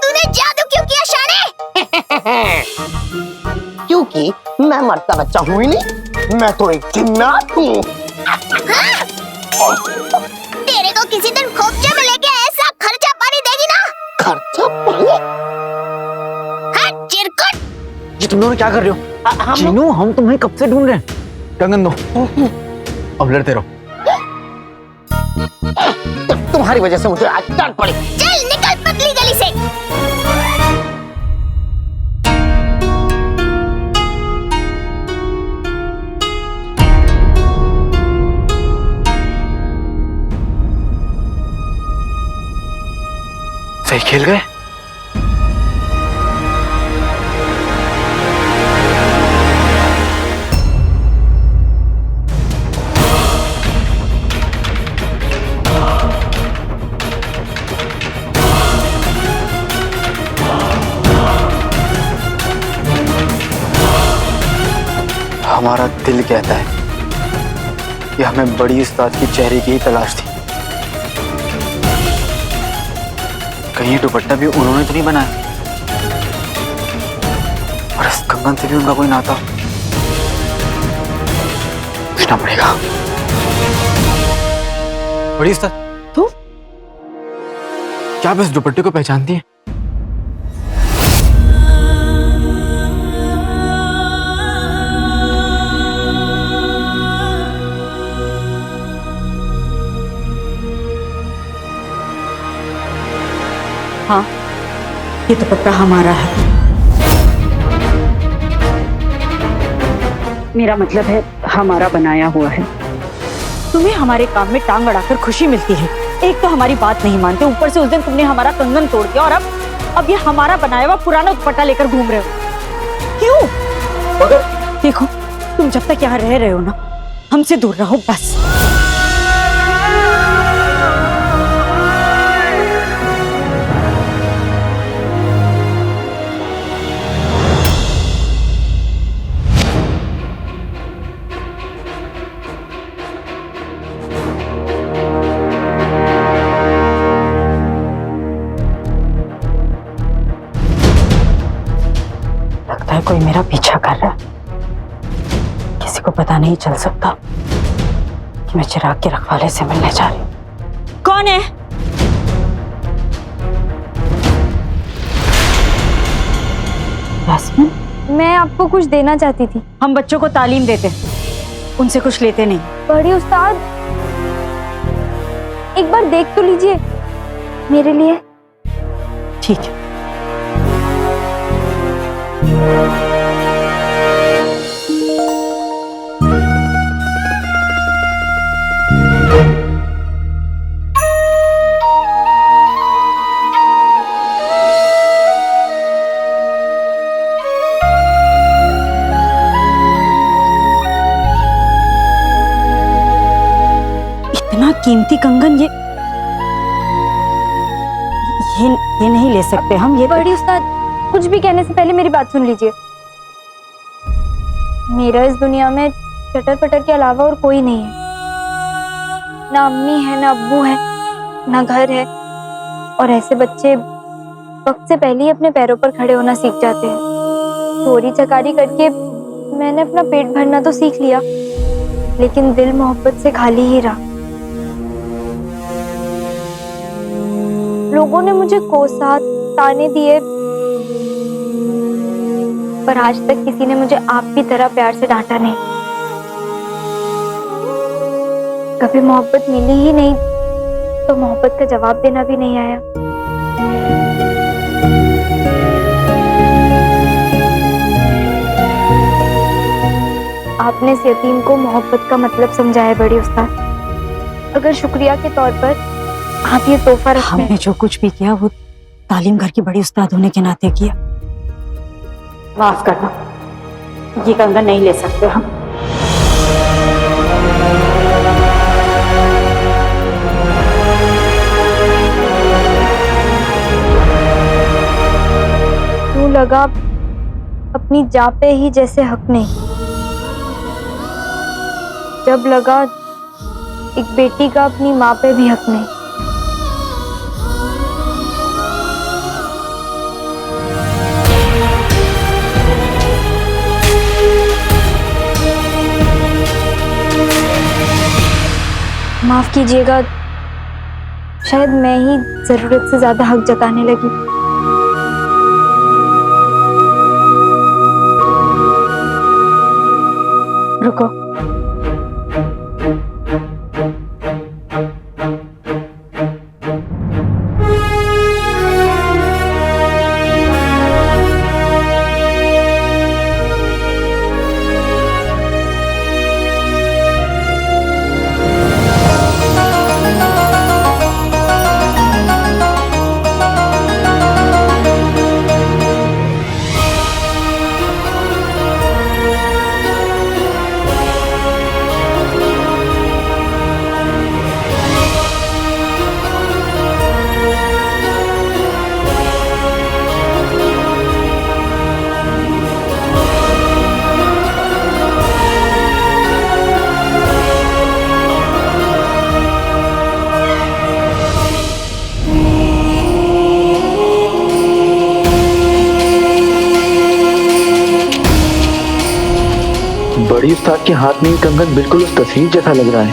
Speaker 4: तूने जादू क्यों किया शाने?
Speaker 2: क्योंकि मैं मर्द का बच्चा हूँ ही नहीं, मैं तो एक जिन्नात हूँ।
Speaker 4: तेरे को किसी दिन खोपचे में लेके ऐसा खर्चा पानी देगी ना?
Speaker 2: खर्चा पानी?
Speaker 4: हाँ चिरकुट।
Speaker 1: ये तुम दोनों क्या कर रहे हो? जीनू, हम तुम्हें कब से ढूंढ रहे हैं। कंगन दो, अब लड़ते रहो।
Speaker 2: तुम्हारी वजह से मुझे आज डांट पड़ी।
Speaker 4: चल निकल पतली गली से।
Speaker 1: सही खेल गए। हमारा दिल कहता है कि हमें बड़ी उस्ताद की चेहरे की ही तलाश थी। कहीं दुपट्टा भी उन्होंने तो नहीं बनाया और इस कंगन से भी उनका कोई नाता? पूछना पड़ेगा। बड़ी उस्ताद,
Speaker 3: तू
Speaker 1: क्या आप इस दुपट्टे को पहचानती हैं?
Speaker 3: हाँ, ये दुपट्टा हमारा है। मेरा मतलब है हमारा बनाया हुआ है। तुम्हें हमारे काम में टांग अड़ाकर खुशी मिलती है। एक तो हमारी बात नहीं मानते, ऊपर से उस दिन तुमने हमारा कंगन तोड़ दिया, और अब ये हमारा बनाया हुआ पुराना दुपट्टा लेकर घूम रहे हो। क्यों?
Speaker 1: मगर
Speaker 3: देखो, तुम जब तक यहाँ रह रहे हो ना, हमसे दूर रहो बस। लगता है कोई मेरा पीछा कर रहा है। किसी को पता नहीं चल सकता कि मैं चिराग के रखवाले से मिलने जा रही हूँ। कौन है? यास्मीन,
Speaker 9: मैं आपको कुछ देना चाहती थी।
Speaker 3: हम बच्चों को तालीम देते हैं, उनसे कुछ लेते नहीं।
Speaker 9: बड़ी उस्ताद, एक बार देख तो लीजिए मेरे लिए।
Speaker 3: ठीक है। इतना कीमती कंगन ये नहीं ले सकते हम। ये
Speaker 9: बड़ी उस्ताद, कुछ भी कहने से पहले मेरी बात सुन लीजिए। मेरा इस दुनिया में चटर पटर के अलावा और कोई नहीं है। ना अम्मी है, ना अब्बू है, ना घर है। और ऐसे बच्चे वक्त से पहले ही अपने पैरों पर खड़े होना सीख जाते हैं। चोरी चकारी करके मैंने अपना पेट भरना तो सीख लिया, लेकिन दिल मोहब्बत से खाली ही रहा। लोगों ने मुझे कोसा, ताने दिए, पर आज तक किसी ने मुझे आपकी तरह प्यार से डांटा नहीं। कभी मोहब्बत मिली ही नहीं तो मोहब्बत का जवाब देना भी नहीं आया। आपने इस यतीम को मोहब्बत का मतलब समझाया बड़ी उस्ताद। अगर शुक्रिया के तौर पर आप ये तोहफा रखें।
Speaker 3: हमने जो कुछ भी किया वो तालीम घर की बड़ी उस्ताद होने के नाते किया। माफ करना, ये कंगन नहीं ले सकते हम।
Speaker 9: यूं लगा अपनी जान पे ही जैसे हक नहीं। जब लगा एक बेटी का अपनी माँ पे भी हक नहीं। माफ कीजिएगा, शायद मैं ही जरूरत से ज्यादा हक जताने लगी।
Speaker 3: रुको,
Speaker 11: बड़ी उस्ताद के हाथ में ये कंगन बिल्कुल उस तस्वीर जैसा लग रहा है।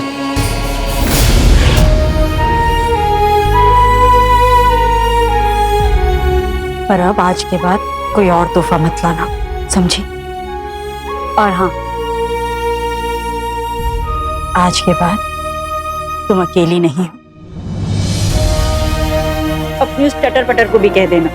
Speaker 3: पर अब आज के बाद कोई और तोहफा मत लाना, समझी? और हाँ, आज के बाद तुम अकेली नहीं हो। अपने अपनी उस चटर पटर को भी कह देना।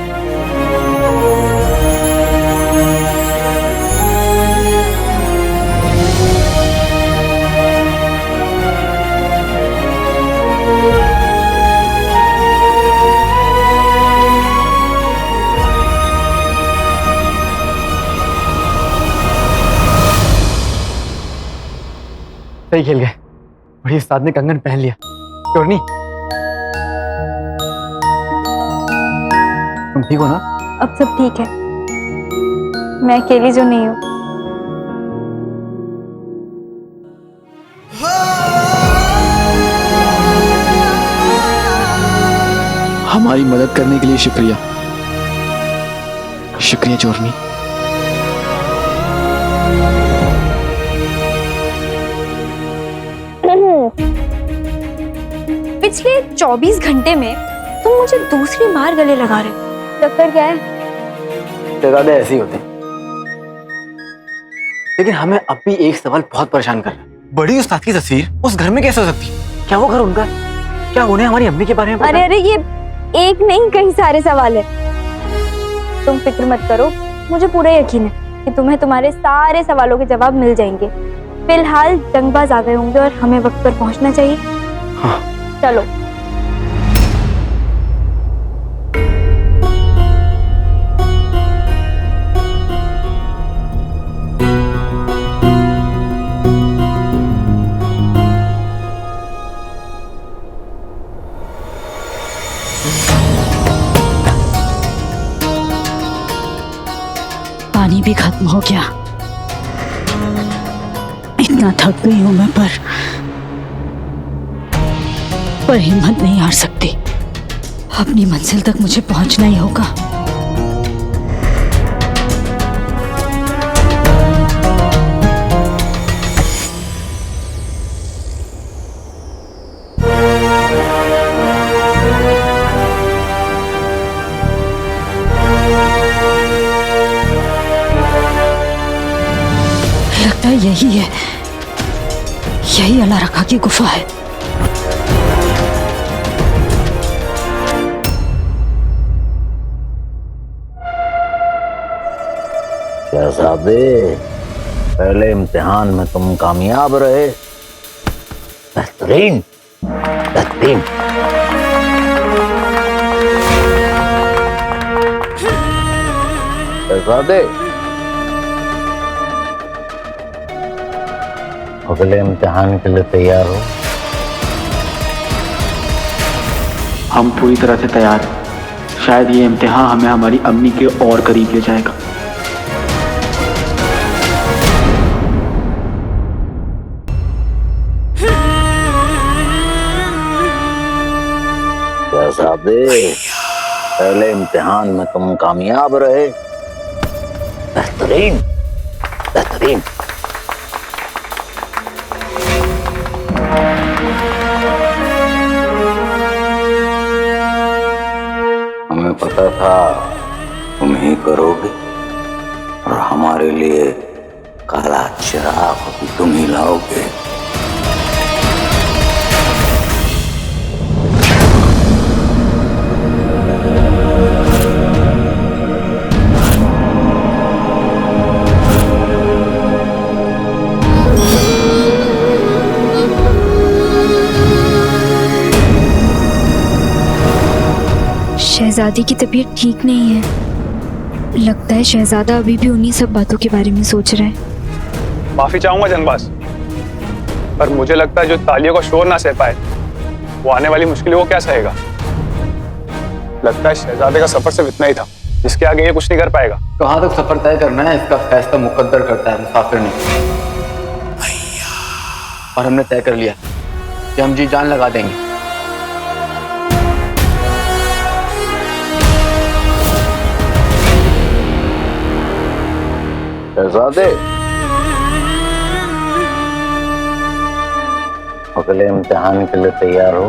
Speaker 1: सही खेल गए, बड़ी उस्ताद ने कंगन पहन लिया। चोरनी, तुम ठीक हो ना?
Speaker 9: अब सब ठीक है, मैं अकेली जो नहीं हूँ।
Speaker 11: हमारी मदद करने के लिए शुक्रिया। शुक्रिया चोरनी।
Speaker 9: पिछले 24 घंटे में तुम मुझे दूसरी बार गले लगा रहे हो। चक्कर क्या है?
Speaker 1: शहजादे ऐसे ही होते हैं। लेकिन हमें अब भी एक सवाल बहुत परेशान कर रहा है। बड़ी उस्ताद की तस्वीर उस घर में कैसे हो सकती है? क्या वो घर उनका? क्या उन्हें हमारी अम्मी के बारे में पता?
Speaker 9: अरे अरे, ये एक नहीं कई सारे सवाल है। तुम फिक्र मत करो, मुझे पूरा यकीन है कि तुम्हें तुम्हारे सारे सवालों के जवाब मिल जाएंगे। फिलहाल जंगबाज आ गए होंगे और हमें वक्त पर पहुंचना चाहिए।
Speaker 1: हाँ।
Speaker 9: चलो।
Speaker 3: पानी भी खत्म हो गया। इतना थक गई हूं मैं, पर हिम्मत नहीं हार सकती। अपनी मंजिल तक मुझे पहुंचना ही होगा। लगता है यही है, यही अल्लाह रखा की गुफा है।
Speaker 7: शहजादे, पहले इम्तिहान में तुम कामयाब रहे। बेहतरीन बेहतरीन। शहजादे, अगले इम्तिहान के लिए तैयार हो?
Speaker 11: हम पूरी तरह से तैयार हैं। शायद ये इम्तिहान हमें हमारी अम्मी के और करीब ले जाएगा।
Speaker 7: शहजादे, पहले इम्तिहान में तुम कामयाब रहे। बेहतरीन बेहतरीन। हमें पता था तुम ही करोगे, और हमारे लिए काला चिराग भी तुम ही लाओगे।
Speaker 9: शहजादी की तबीयत ठीक नहीं है। लगता है शहजादा अभी भी उन्हीं सब बातों के बारे में सोच रहा है।
Speaker 10: माफी चाहूंगा जनबाज, पर मुझे लगता है जो तालियों का शोर ना सह पाए, वो आने वाली मुश्किलों को क्या सहेगा। लगता है शहजादे का सफर सिर्फ इतना ही था, इसके आगे ये कुछ नहीं कर पाएगा।
Speaker 1: कहाँ तक सफर तय करना है, इसका फैसला मुकद्दर करता है, मुसाफिर नहीं। और हमने तय कर लिया कि हम जी जान लगा देंगे।
Speaker 7: शहजादे, अगले इम्तिहान के लिए तैयार हो?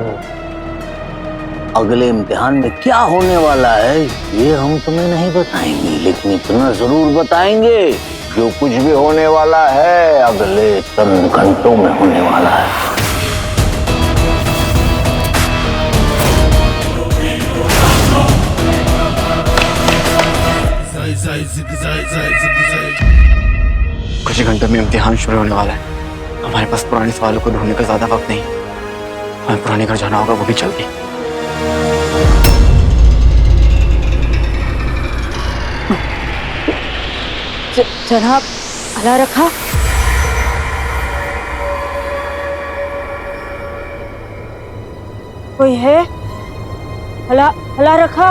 Speaker 7: अगले इम्तिहान में क्या होने वाला है ये हम तुम्हें नहीं बताएंगे, लेकिन इतना जरूर बताएंगे, जो कुछ भी होने वाला है अगले चंद घंटों में होने वाला है।
Speaker 8: Oh
Speaker 1: घंटे में इम्तिहान शुरू होने वाला है। हमारे पास पुराने सवालों को ढूंढने का ज्यादा वक्त नहीं। हमें पुराने घर जाना होगा, वो भी जल्दी।
Speaker 3: जनाब, अला रखा। कोई है? अला अला रखा।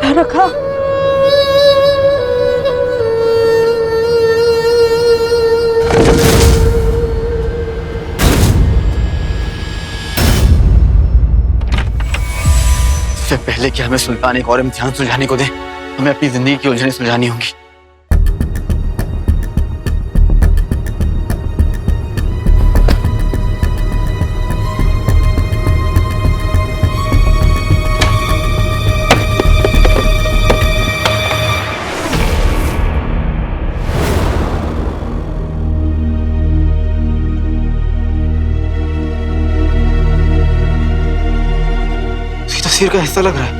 Speaker 3: अला रखा।
Speaker 1: इससे पहले कि हमें सुल्तान एक और इम्तिहान सुलझाने को दे, हमें अपनी जिंदगी की उलझनें सुलझानी होंगी। तस्वीर का हिस्सा लग रहा है।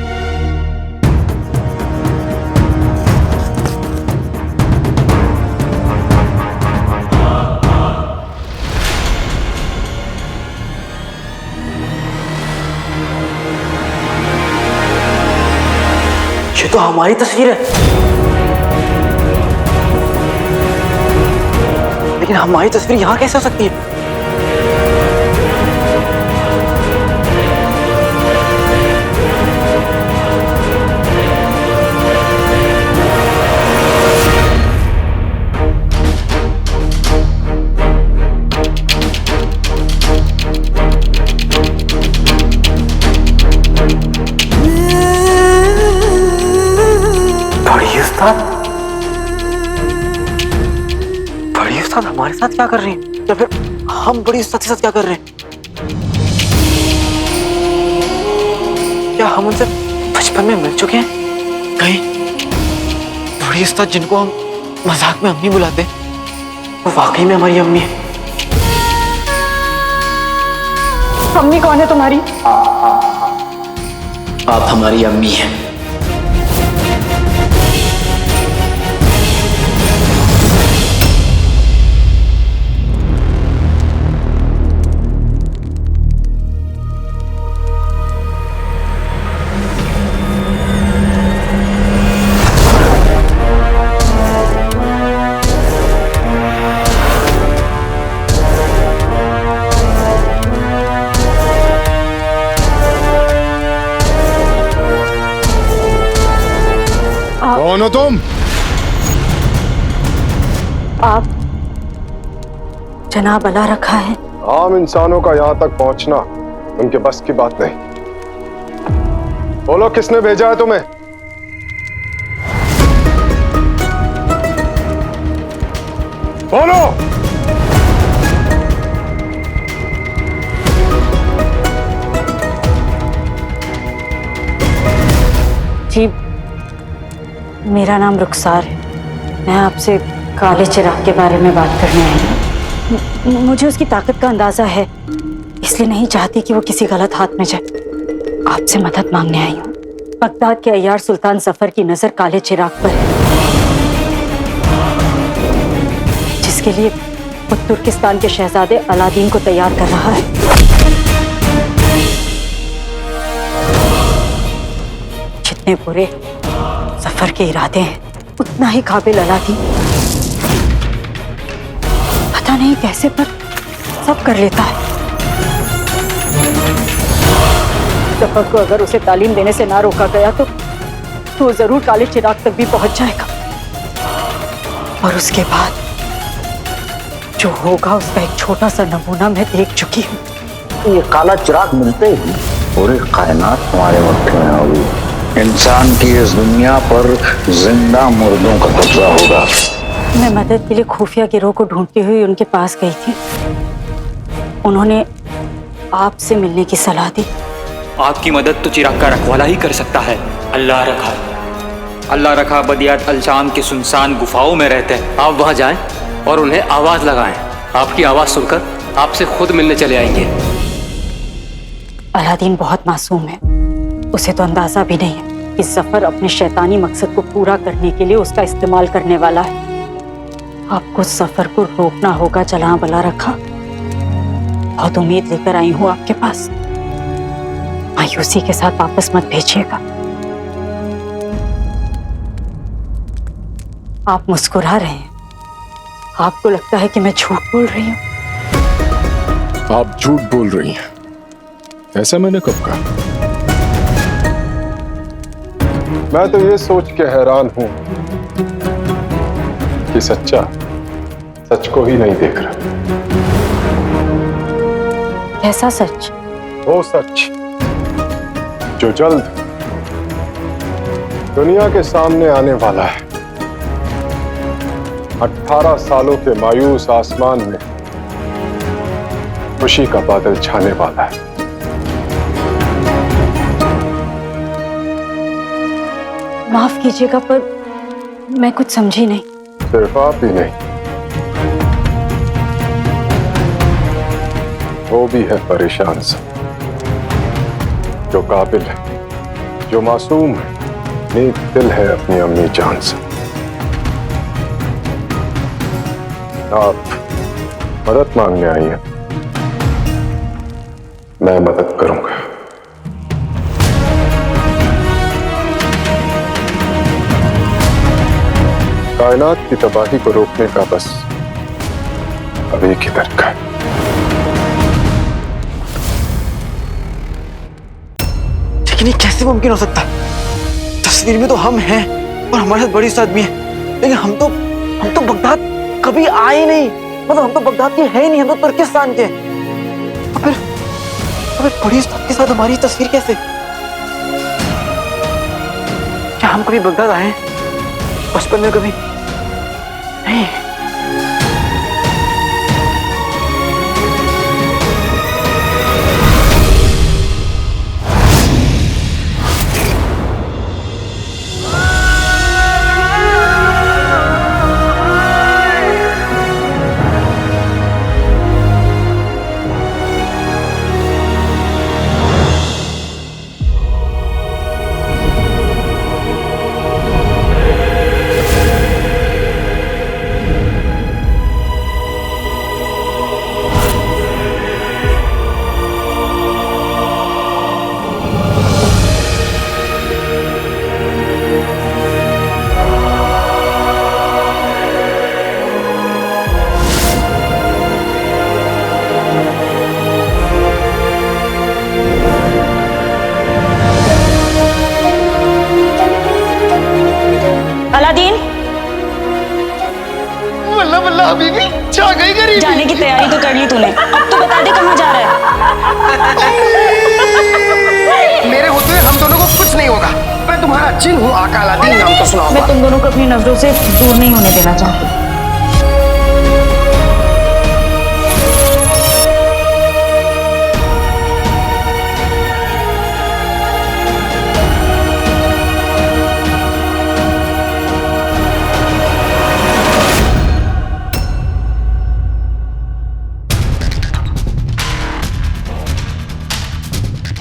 Speaker 1: ये तो हमारी तस्वीर है, लेकिन हमारी तस्वीर यहां कैसे हो सकती है? बड़ी उस्ताद हमारे साथ क्या कर रही है, या फिर हम बड़ी उस्ताद के साथ क्या कर रहे हैं? क्या हम उनसे बचपन में मिल चुके हैं? कहीं बड़ी उस्ताद जिनको हम मजाक में अम्मी बुलाते, वो वाकई में हमारी अम्मी है?
Speaker 3: अम्मी कौन है तुम्हारी?
Speaker 1: आप हमारी अम्मी हैं।
Speaker 2: कौन हो तुम?
Speaker 3: आप जनाब अला रखा है।
Speaker 12: आम इंसानों का यहां तक पहुंचना उनके बस की बात नहीं। बोलो, किसने भेजा है तुम्हें? बोलो।
Speaker 3: जी, मेरा नाम रुखसार है। मैं आपसे काले चिराग के बारे में बात करने आई हूँ। मुझे उसकी ताकत का अंदाजा है, इसलिए नहीं चाहती कि वो किसी गलत हाथ में जाए। आपसे मदद मांगने आई हूँ। बगदाद के अय्यार सुल्तान जफर की नजर काले चिराग पर है, जिसके लिए वो तुर्किस्तान के शहजादे अलादीन को तैयार कर रहा है। जितने बुरे जफर के इरादे हैं, उतना ही काबिल अलादीन। पता नहीं कैसे पर सब कर लेता है। जफर को अगर उसे तालीम देने से ना रोका गया तो वो जरूर काले चिराग तक भी पहुंच जाएगा, और उसके बाद जो होगा उसका एक छोटा सा नमूना मैं देख चुकी हूँ।
Speaker 7: ये काला चिराग मिलते ही पूरी कायनात तुम्हारे मुट्ठी में होगी। इंसान की इस दुनिया पर जिंदा मुर्दों का कब्जा होगा।
Speaker 3: मैं मदद के लिए खुफिया गिरोह को ढूंढती हुई उनके पास गई थी। उन्होंने आपसे मिलने की सलाह दी।
Speaker 11: आपकी मदद तो चिराग का रखवाला ही कर सकता है। अल्लाह रखा बदियात अलशाम के सुनसान गुफाओं में रहते हैं।
Speaker 13: आप वहां जाएं और उन्हें आवाज लगाएं। आपकी आवाज सुनकर आपसे खुद मिलने चले आएंगे।
Speaker 3: अलादीन बहुत मासूम है, उसे तो अंदाजा भी नहीं है कि जफर अपने शैतानी मकसद को पूरा करने के लिए उसका इस्तेमाल करने वाला है। आपको जफर को रोकना होगा। जलां बला रखा, बहुत उम्मीद लेकर आई हूं आपके पास। मायूसी के साथ वापस मत भेजिएगा। आप मुस्कुरा रहे हैं, आपको लगता है कि मैं झूठ बोल रही हूँ।
Speaker 12: आप झूठ बोल रही हैं, ऐसा मैंने कब कहा? मैं तो ये सोच के हैरान हूं कि सच्चा सच को ही नहीं देख रहा।
Speaker 3: कैसा सच?
Speaker 12: वो सच जो जल्द दुनिया के सामने आने वाला है। 18 सालों के मायूस आसमान में खुशी का बादल छाने वाला है।
Speaker 3: माफ कीजिएगा पर मैं कुछ समझी नहीं।
Speaker 12: सिर्फ आप ही नहीं, वो भी है परेशान सा, जो काबिल है, जो मासूम है, नेक दिल है अपनी अम्मी जान से। आप मदद मांगने आई हैं, मैं मदद करूंगा। कायनात की तबाही को रोकने का बस अब एक ही तरीका है।
Speaker 1: लेकिन ये कैसे मुमकिन हो सकता है? तस्वीर में तो हम हैं और हमारे साथ बड़ी उस्ताद भी है, लेकिन हम तो बगदाद कभी आए नहीं। मतलब हम तो बगदाद के हैं ही नहीं, हम तो तुर्किस्तान के। और फिर बड़ी उस्ताद के साथ हमारी तस्वीर कैसे? क्या हम कभी बगदाद आए बचपन में? कभी नहीं।
Speaker 2: बल्ला बल्ला हबीबी, छा गई गरीबी।
Speaker 3: जाने की तैयारी तो कर ली तूने, अब तो बता दे कहाँ जा रहा है।
Speaker 2: मेरे होते हुए हम दोनों को कुछ नहीं होगा। मैं तुम्हारा जिन हूँ, आका अलादीन नाम तो सुना होगा।
Speaker 3: मैं तुम दोनों को अपनी नजरों से दूर नहीं होने देना चाहती।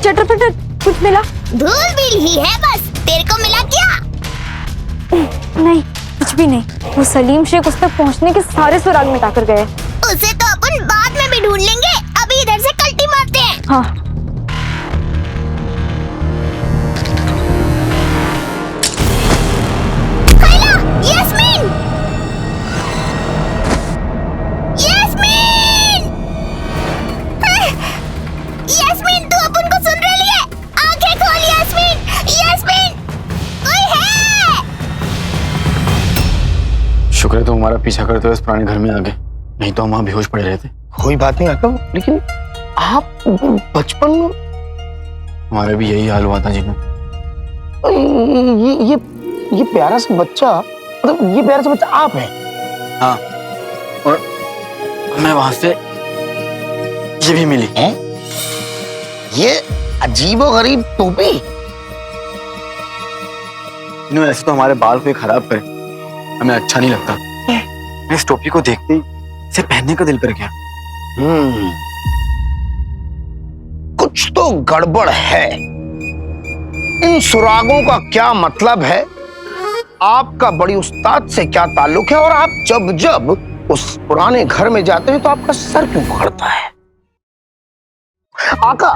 Speaker 9: चटर पटर कुछ मिला?
Speaker 4: धूल बिल ही है बस, तेरे को मिला क्या?
Speaker 9: नहीं, कुछ भी नहीं। वो सलीम शेख उस तक पहुंचने के सारे सुराग मिटा कर गए।
Speaker 4: उसे तो अपन बाद में भी ढूंढ लेंगे, अभी इधर से कल्टी मारते हैं।
Speaker 9: हाँ।
Speaker 4: खैला, यास्मीन! यास्मीन! यास्मीन, तू अपन को सुन रही है? आंखें खोल यास्मीन! यास्मीन! कोई है?
Speaker 1: शुक्र है तुम हमारा पीछा करते हुए इस पुराने घर में आ गए, नहीं तो हम वहां बेहोश पड़े रहते।
Speaker 2: कोई बात नहीं आका, लेकिन आप बचपन में
Speaker 1: हमारे भी यही हाल हुआ था जी।
Speaker 2: ये प्यारा सा बच्चा, मतलब ये प्यारा सा बच्चा आप हैं?
Speaker 1: हाँ, और मैं वहां से ये भी मिली
Speaker 2: है? ये अजीबोगरीब टोपी।
Speaker 1: ऐसे तो हमारे बाल कोई खराब करे हमें अच्छा नहीं लगता। मैं इस टोपी को देखते ही इसे पहनने का दिल कर गया।
Speaker 2: कुछ तो गड़बड़ है। इन सुरागों का क्या मतलब है, आपका बड़ी उस्ताद से क्या ताल्लुक है, और आप जब जब उस पुराने घर में जाते हैं तो आपका सर क्यों पकड़ता है? आका,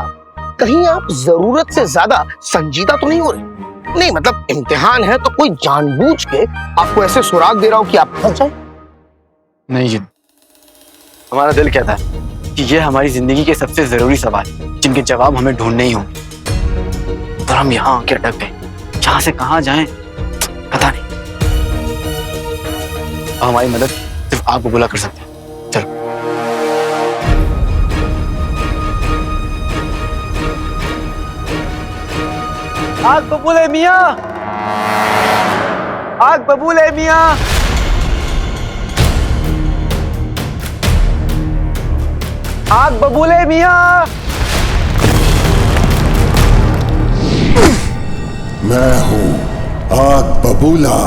Speaker 2: कहीं आप जरूरत से ज्यादा संजीदा तो नहीं हो रहे? नहीं मतलब इम्तिहान है तो कोई जानबूझ के आपको ऐसे सुराग दे रहा हो कि आप फंस जाए?
Speaker 1: नहीं जी, हमारा दिल कहता है कि ये हमारी जिंदगी के सबसे जरूरी सवाल जिनके जवाब हमें ढूंढने ही होंगे, और हम यहाँ आके अटक गए। यहाँ से कहाँ जाएं पता नहीं। अब हमारी मदद सिर्फ आप बबूला कर सकते हैं। चलो। आग बबूले मियाँ, आग बबूले मियाँ। आग बबूले मियाँ।
Speaker 14: मैं हूँ आग बबूला,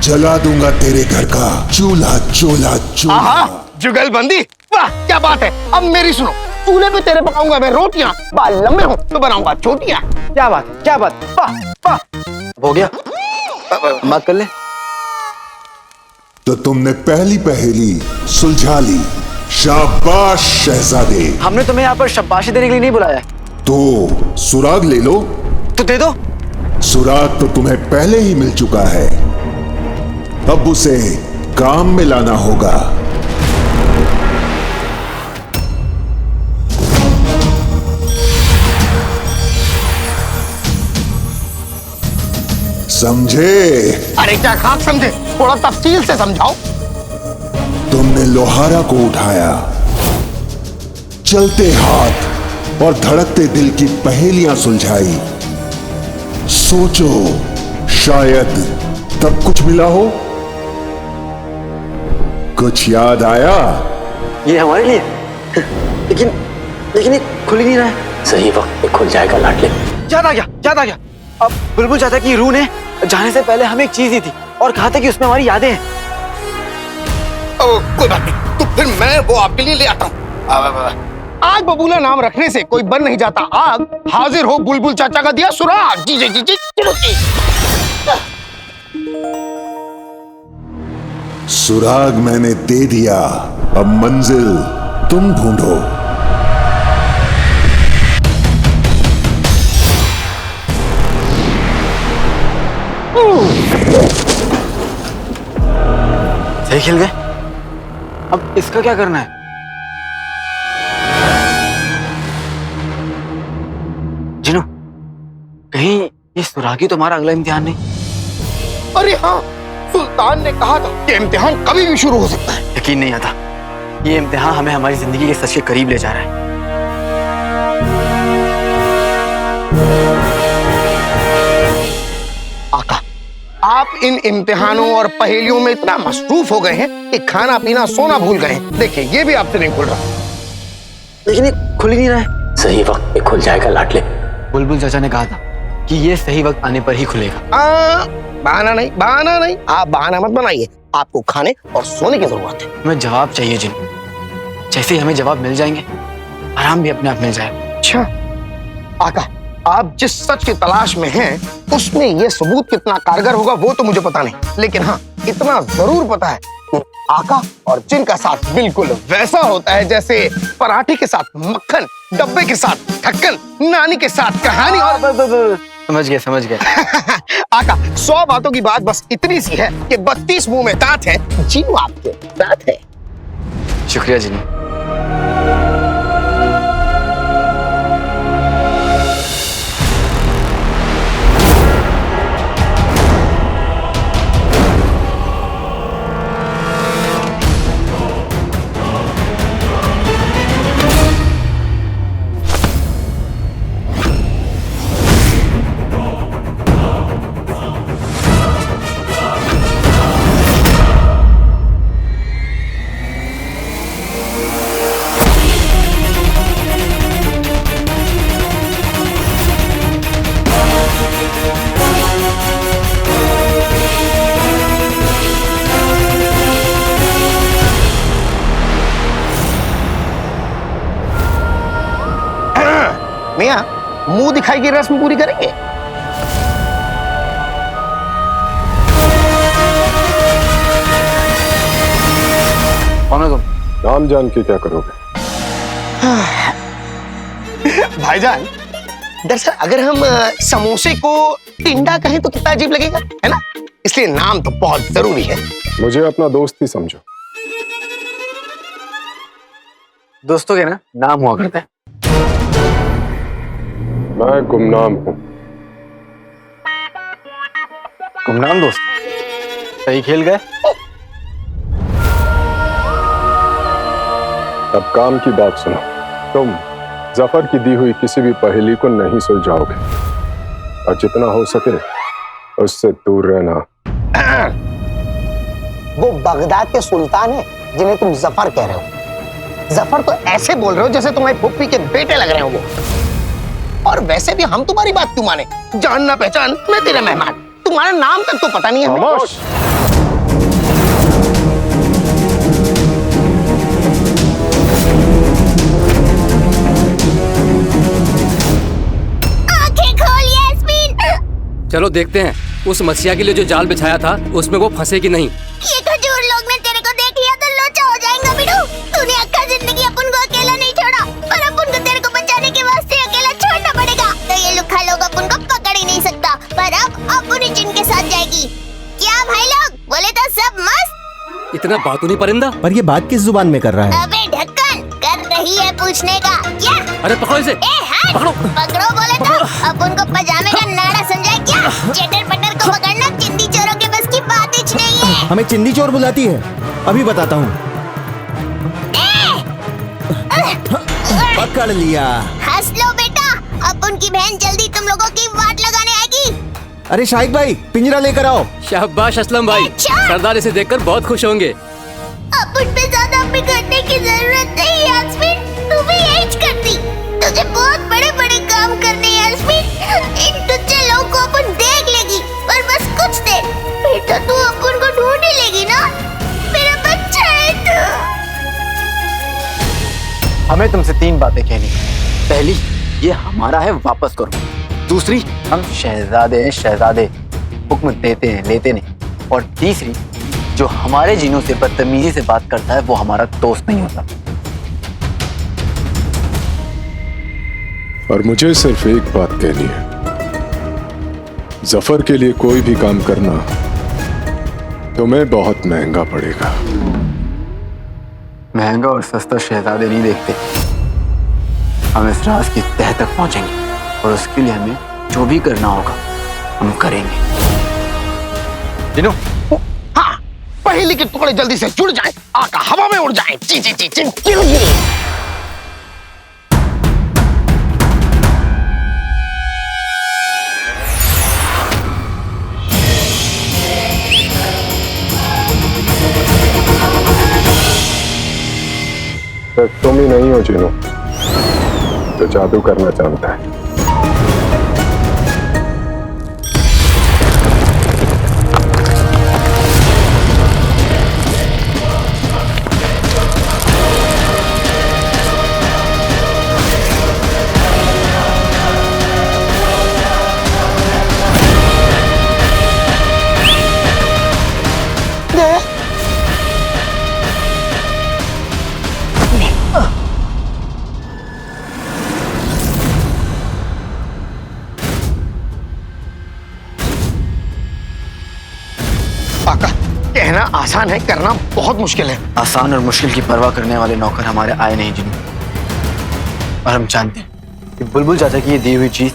Speaker 14: जला दूंगा तेरे घर का चूल्हा चूल्हा चूल्हा।
Speaker 2: आहा, जुगलबंदी, वाह क्या बात है। अब मेरी सुनो, चूल्हे पे तेरे पकाऊंगा मैं रोटियां, बाल लंबे हो तो बनाऊंगा छोटियां।
Speaker 1: क्या बात, क्या बात, वाह वाह। हो गया, माफ कर ले।
Speaker 14: तो तुमने पहली पहेली सुलझा ली, शाबाश शहजादे।
Speaker 1: हमने तुम्हें यहाँ पर शाबाशी देने के लिए नहीं बुलाया है।
Speaker 14: तो सुराग ले लो।
Speaker 1: तो दे दो।
Speaker 14: सुराग तो तुम्हें पहले ही मिल चुका है, अब उसे काम में लाना होगा। समझे?
Speaker 2: अरे क्या खाक समझे, थोड़ा तफसील से समझाओ।
Speaker 14: तुमने लोहारा को उठाया, चलते हाथ और धड़कते दिल की पहेलियां सुलझाई। सोचो, शायद तब कुछ मिला हो, कुछ याद आया?
Speaker 1: ये हमारे लिए लेकिन ये खुल ही नहीं रहा है।
Speaker 7: सही वक्त पे खुल जाएगा लाडले।
Speaker 1: याद आ गया, याद आ गया। अब बुलबुल चाचा की रूह ने जाने से पहले हमें एक चीज दी थी और कहा था कि उसमें हमारी यादें हैं।
Speaker 2: कोई बात नहीं, तो फिर मैं वो आपके लिए ले आता हूँ। आग बबूला नाम रखने से कोई बन नहीं जाता आग। हाजिर हो बुलबुल चाचा का दिया सुराग। जी जी जी जी, चलो जी।
Speaker 14: सुराग मैंने दे दिया, अब मंजिल तुम ढूंढो।
Speaker 1: सही खिल गए। अब इसका क्या करना है? जिनू, कहीं ये सुरागी तुम्हारा अगला इम्तिहान नहीं?
Speaker 2: अरे हाँ, सुल्तान ने कहा था कि इम्तिहान कभी भी शुरू हो सकता है।
Speaker 1: यकीन नहीं आता, ये इम्तिहान हमें हमारी जिंदगी के सच के करीब ले जा रहा है।
Speaker 2: आका, आप इन इम्तिहानों और पहेलियों में इतना मसरूफ हो गए हैं कि खाना पीना सोना भूल गए हैं। देखिए, ये भी आपसे नहीं खुल रहा।
Speaker 1: लेकिन ये खुल ही नहीं रहा है।
Speaker 7: सही वक्त पे खुल जाएगा लाडले।
Speaker 1: बुलबुल चाचा ने कहा था कि ये सही वक्त आने पर ही खुलेगा।
Speaker 2: बहाना नहीं, बहाना नहीं, आप बहाना मत बनाइए। आपको खाने और सोने की जरूरत है।
Speaker 1: हमें जवाब चाहिए जिन। जैसे ही हमें जवाब मिल जाएंगे, आराम भी अपने आप मिल जाएगा।
Speaker 2: अच्छा आका, आप जिस सच की तलाश में हैं, उसमें यह सबूत कितना कारगर होगा वो तो मुझे पता नहीं, लेकिन हाँ इतना जरूर पता है कि आका और जिन का साथ बिल्कुल वैसा होता है जैसे पराठे के साथ मक्खन, डब्बे के साथ ढक्कन, नानी के साथ कहानी। और
Speaker 1: समझ गए
Speaker 2: आका, 100 बातों की बात बस इतनी सी है कि 32 मुंह में दांत है। जीनू आपके साथ है।
Speaker 1: शुक्रिया जीनू।
Speaker 2: मियां, मुंह दिखाई की रस्म पूरी करेंगे?
Speaker 1: कौन हो तुम?
Speaker 12: नाम जान के क्या करोगे?
Speaker 2: भाईजान, दरअसल अगर हम समोसे को टिंडा कहें तो कितना अजीब लगेगा, है ना? इसलिए नाम तो बहुत जरूरी है।
Speaker 12: मुझे अपना दोस्त ही समझो।
Speaker 1: दोस्तों के ना नाम हुआ करते हैं।
Speaker 12: मैं गुमनाम हूँ।
Speaker 1: गुमनाम दोस्त? सही खेल गए।
Speaker 12: अब काम की बात सुनो। तुम जफर की दी हुई किसी भी पहेली को नहीं सुलझाओगे और जितना हो सके उससे दूर रहना।
Speaker 2: वो बगदाद के सुल्तान है जिन्हें तुम जफर कह रहे हो। जफर तो ऐसे बोल रहे हो जैसे तुम्हारी फुप्पी के बेटे लग रहे हो वो। और वैसे भी हम तुम्हारी बात क्यों माने? जान ना पहचान, मैं तेरा मेहमान। तुम्हारा नाम तक तो पता नहीं है हमें।
Speaker 13: चलो देखते हैं उस मसीहा के लिए जो जाल बिछाया था उसमें वो फंसेगी नहीं।
Speaker 4: ये खजूर लोग ने तेरे को देख लिया तो लोचा हो जाएगा बिडू। तूने अक्का जिंदगी अपन को अकेला नहीं छोड़ा, पर अपन को तेरे को बचाने के वास्ते अकेला छोड़ना पड़ेगा। तो ये लुखा लोग अपन को पकड़ ही नहीं सकता, पर अब अपनी जिन के साथ जाएगी। क्या भाई लोग बोले तो सब मस्त?
Speaker 13: इतना बातूं नहीं परिंदा।
Speaker 15: पर ये बात किस जुबान में कर रहा है?
Speaker 4: अबे ढक्कन, कर रही है पूछने का क्या?
Speaker 13: अरे पकड़ो इसे।
Speaker 4: पकड़ो पकड़ो बोले तो अपन को पजामे का नाड़ा समझा क्या? चटर पटर को पकड़ना चिंदी चोरों के बस की बात ही नहीं है।
Speaker 15: हमें चिंदी चोर बुलाती है, अभी बताता हूँ। पकड़ लिया।
Speaker 4: हंस लो बेटा, अपन की बहन जल्दी तुम लोगों की वाट लगाने आएगी।
Speaker 15: अरे शाहिद भाई, पिंजरा लेकर आओ।
Speaker 13: शाबाश असलम भाई, सरदार इसे देखकर बहुत खुश होंगे।
Speaker 4: अपन पे ज्यादा बिगड़ने की जरूरत नहीं यास्मीन, तू भी यही करती। तुझे बहुत बड़े बड़े काम करने हैं यास्मीन। इन टुच्चे लोगों को अपन देख लेगी, पर बस कुछ देर। बेटा तू अपन को ढूंढ ही लेगी ना, मेरा बच्चा है तू।
Speaker 1: हमें तुमसे 3 बातें कहनी। पहली, ये हमारा है, वापस करो। दूसरी, हम शहजादे हैं, शहजादे हुक्म देते हैं, लेते नहीं। और तीसरी, जो हमारे जिनों से बदतमीजी से बात करता है वो हमारा दोस्त नहीं होता।
Speaker 12: और मुझे सिर्फ एक बात कहनी है, जफर के लिए कोई भी काम करना तुम्हें बहुत महंगा पड़ेगा।
Speaker 1: महंगा और सस्ता शहजादे नहीं देखते। हम इस राज की तह तक पहुंचेंगे और उसके लिए हमें जो भी करना होगा हम करेंगे। जिनू,
Speaker 2: हाँ, पहेली के टुकड़े जल्दी से जुड़ जाएं, आका हवा में उड़ जाएं। ची ची ची ची ची।
Speaker 12: तुम ही नहीं हो जिनो जो जादू करना जानता है।
Speaker 2: कहना आसान है, करना बहुत मुश्किल है।
Speaker 1: आसान और मुश्किल की परवाह करने वाले नौकर हमारे आए नहीं जिन्हों। और हम जानते हैं कि बुलबुल चाचा की ये दी हुई चीज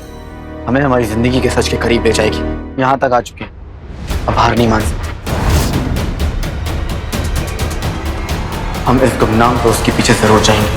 Speaker 1: हमें हमारी जिंदगी के सच के करीब ले जाएगी। यहाँ तक आ चुके हैं, अब हार नहीं मान सकते। हम इस गुमनाम दोस्त के पीछे जरूर जाएंगे।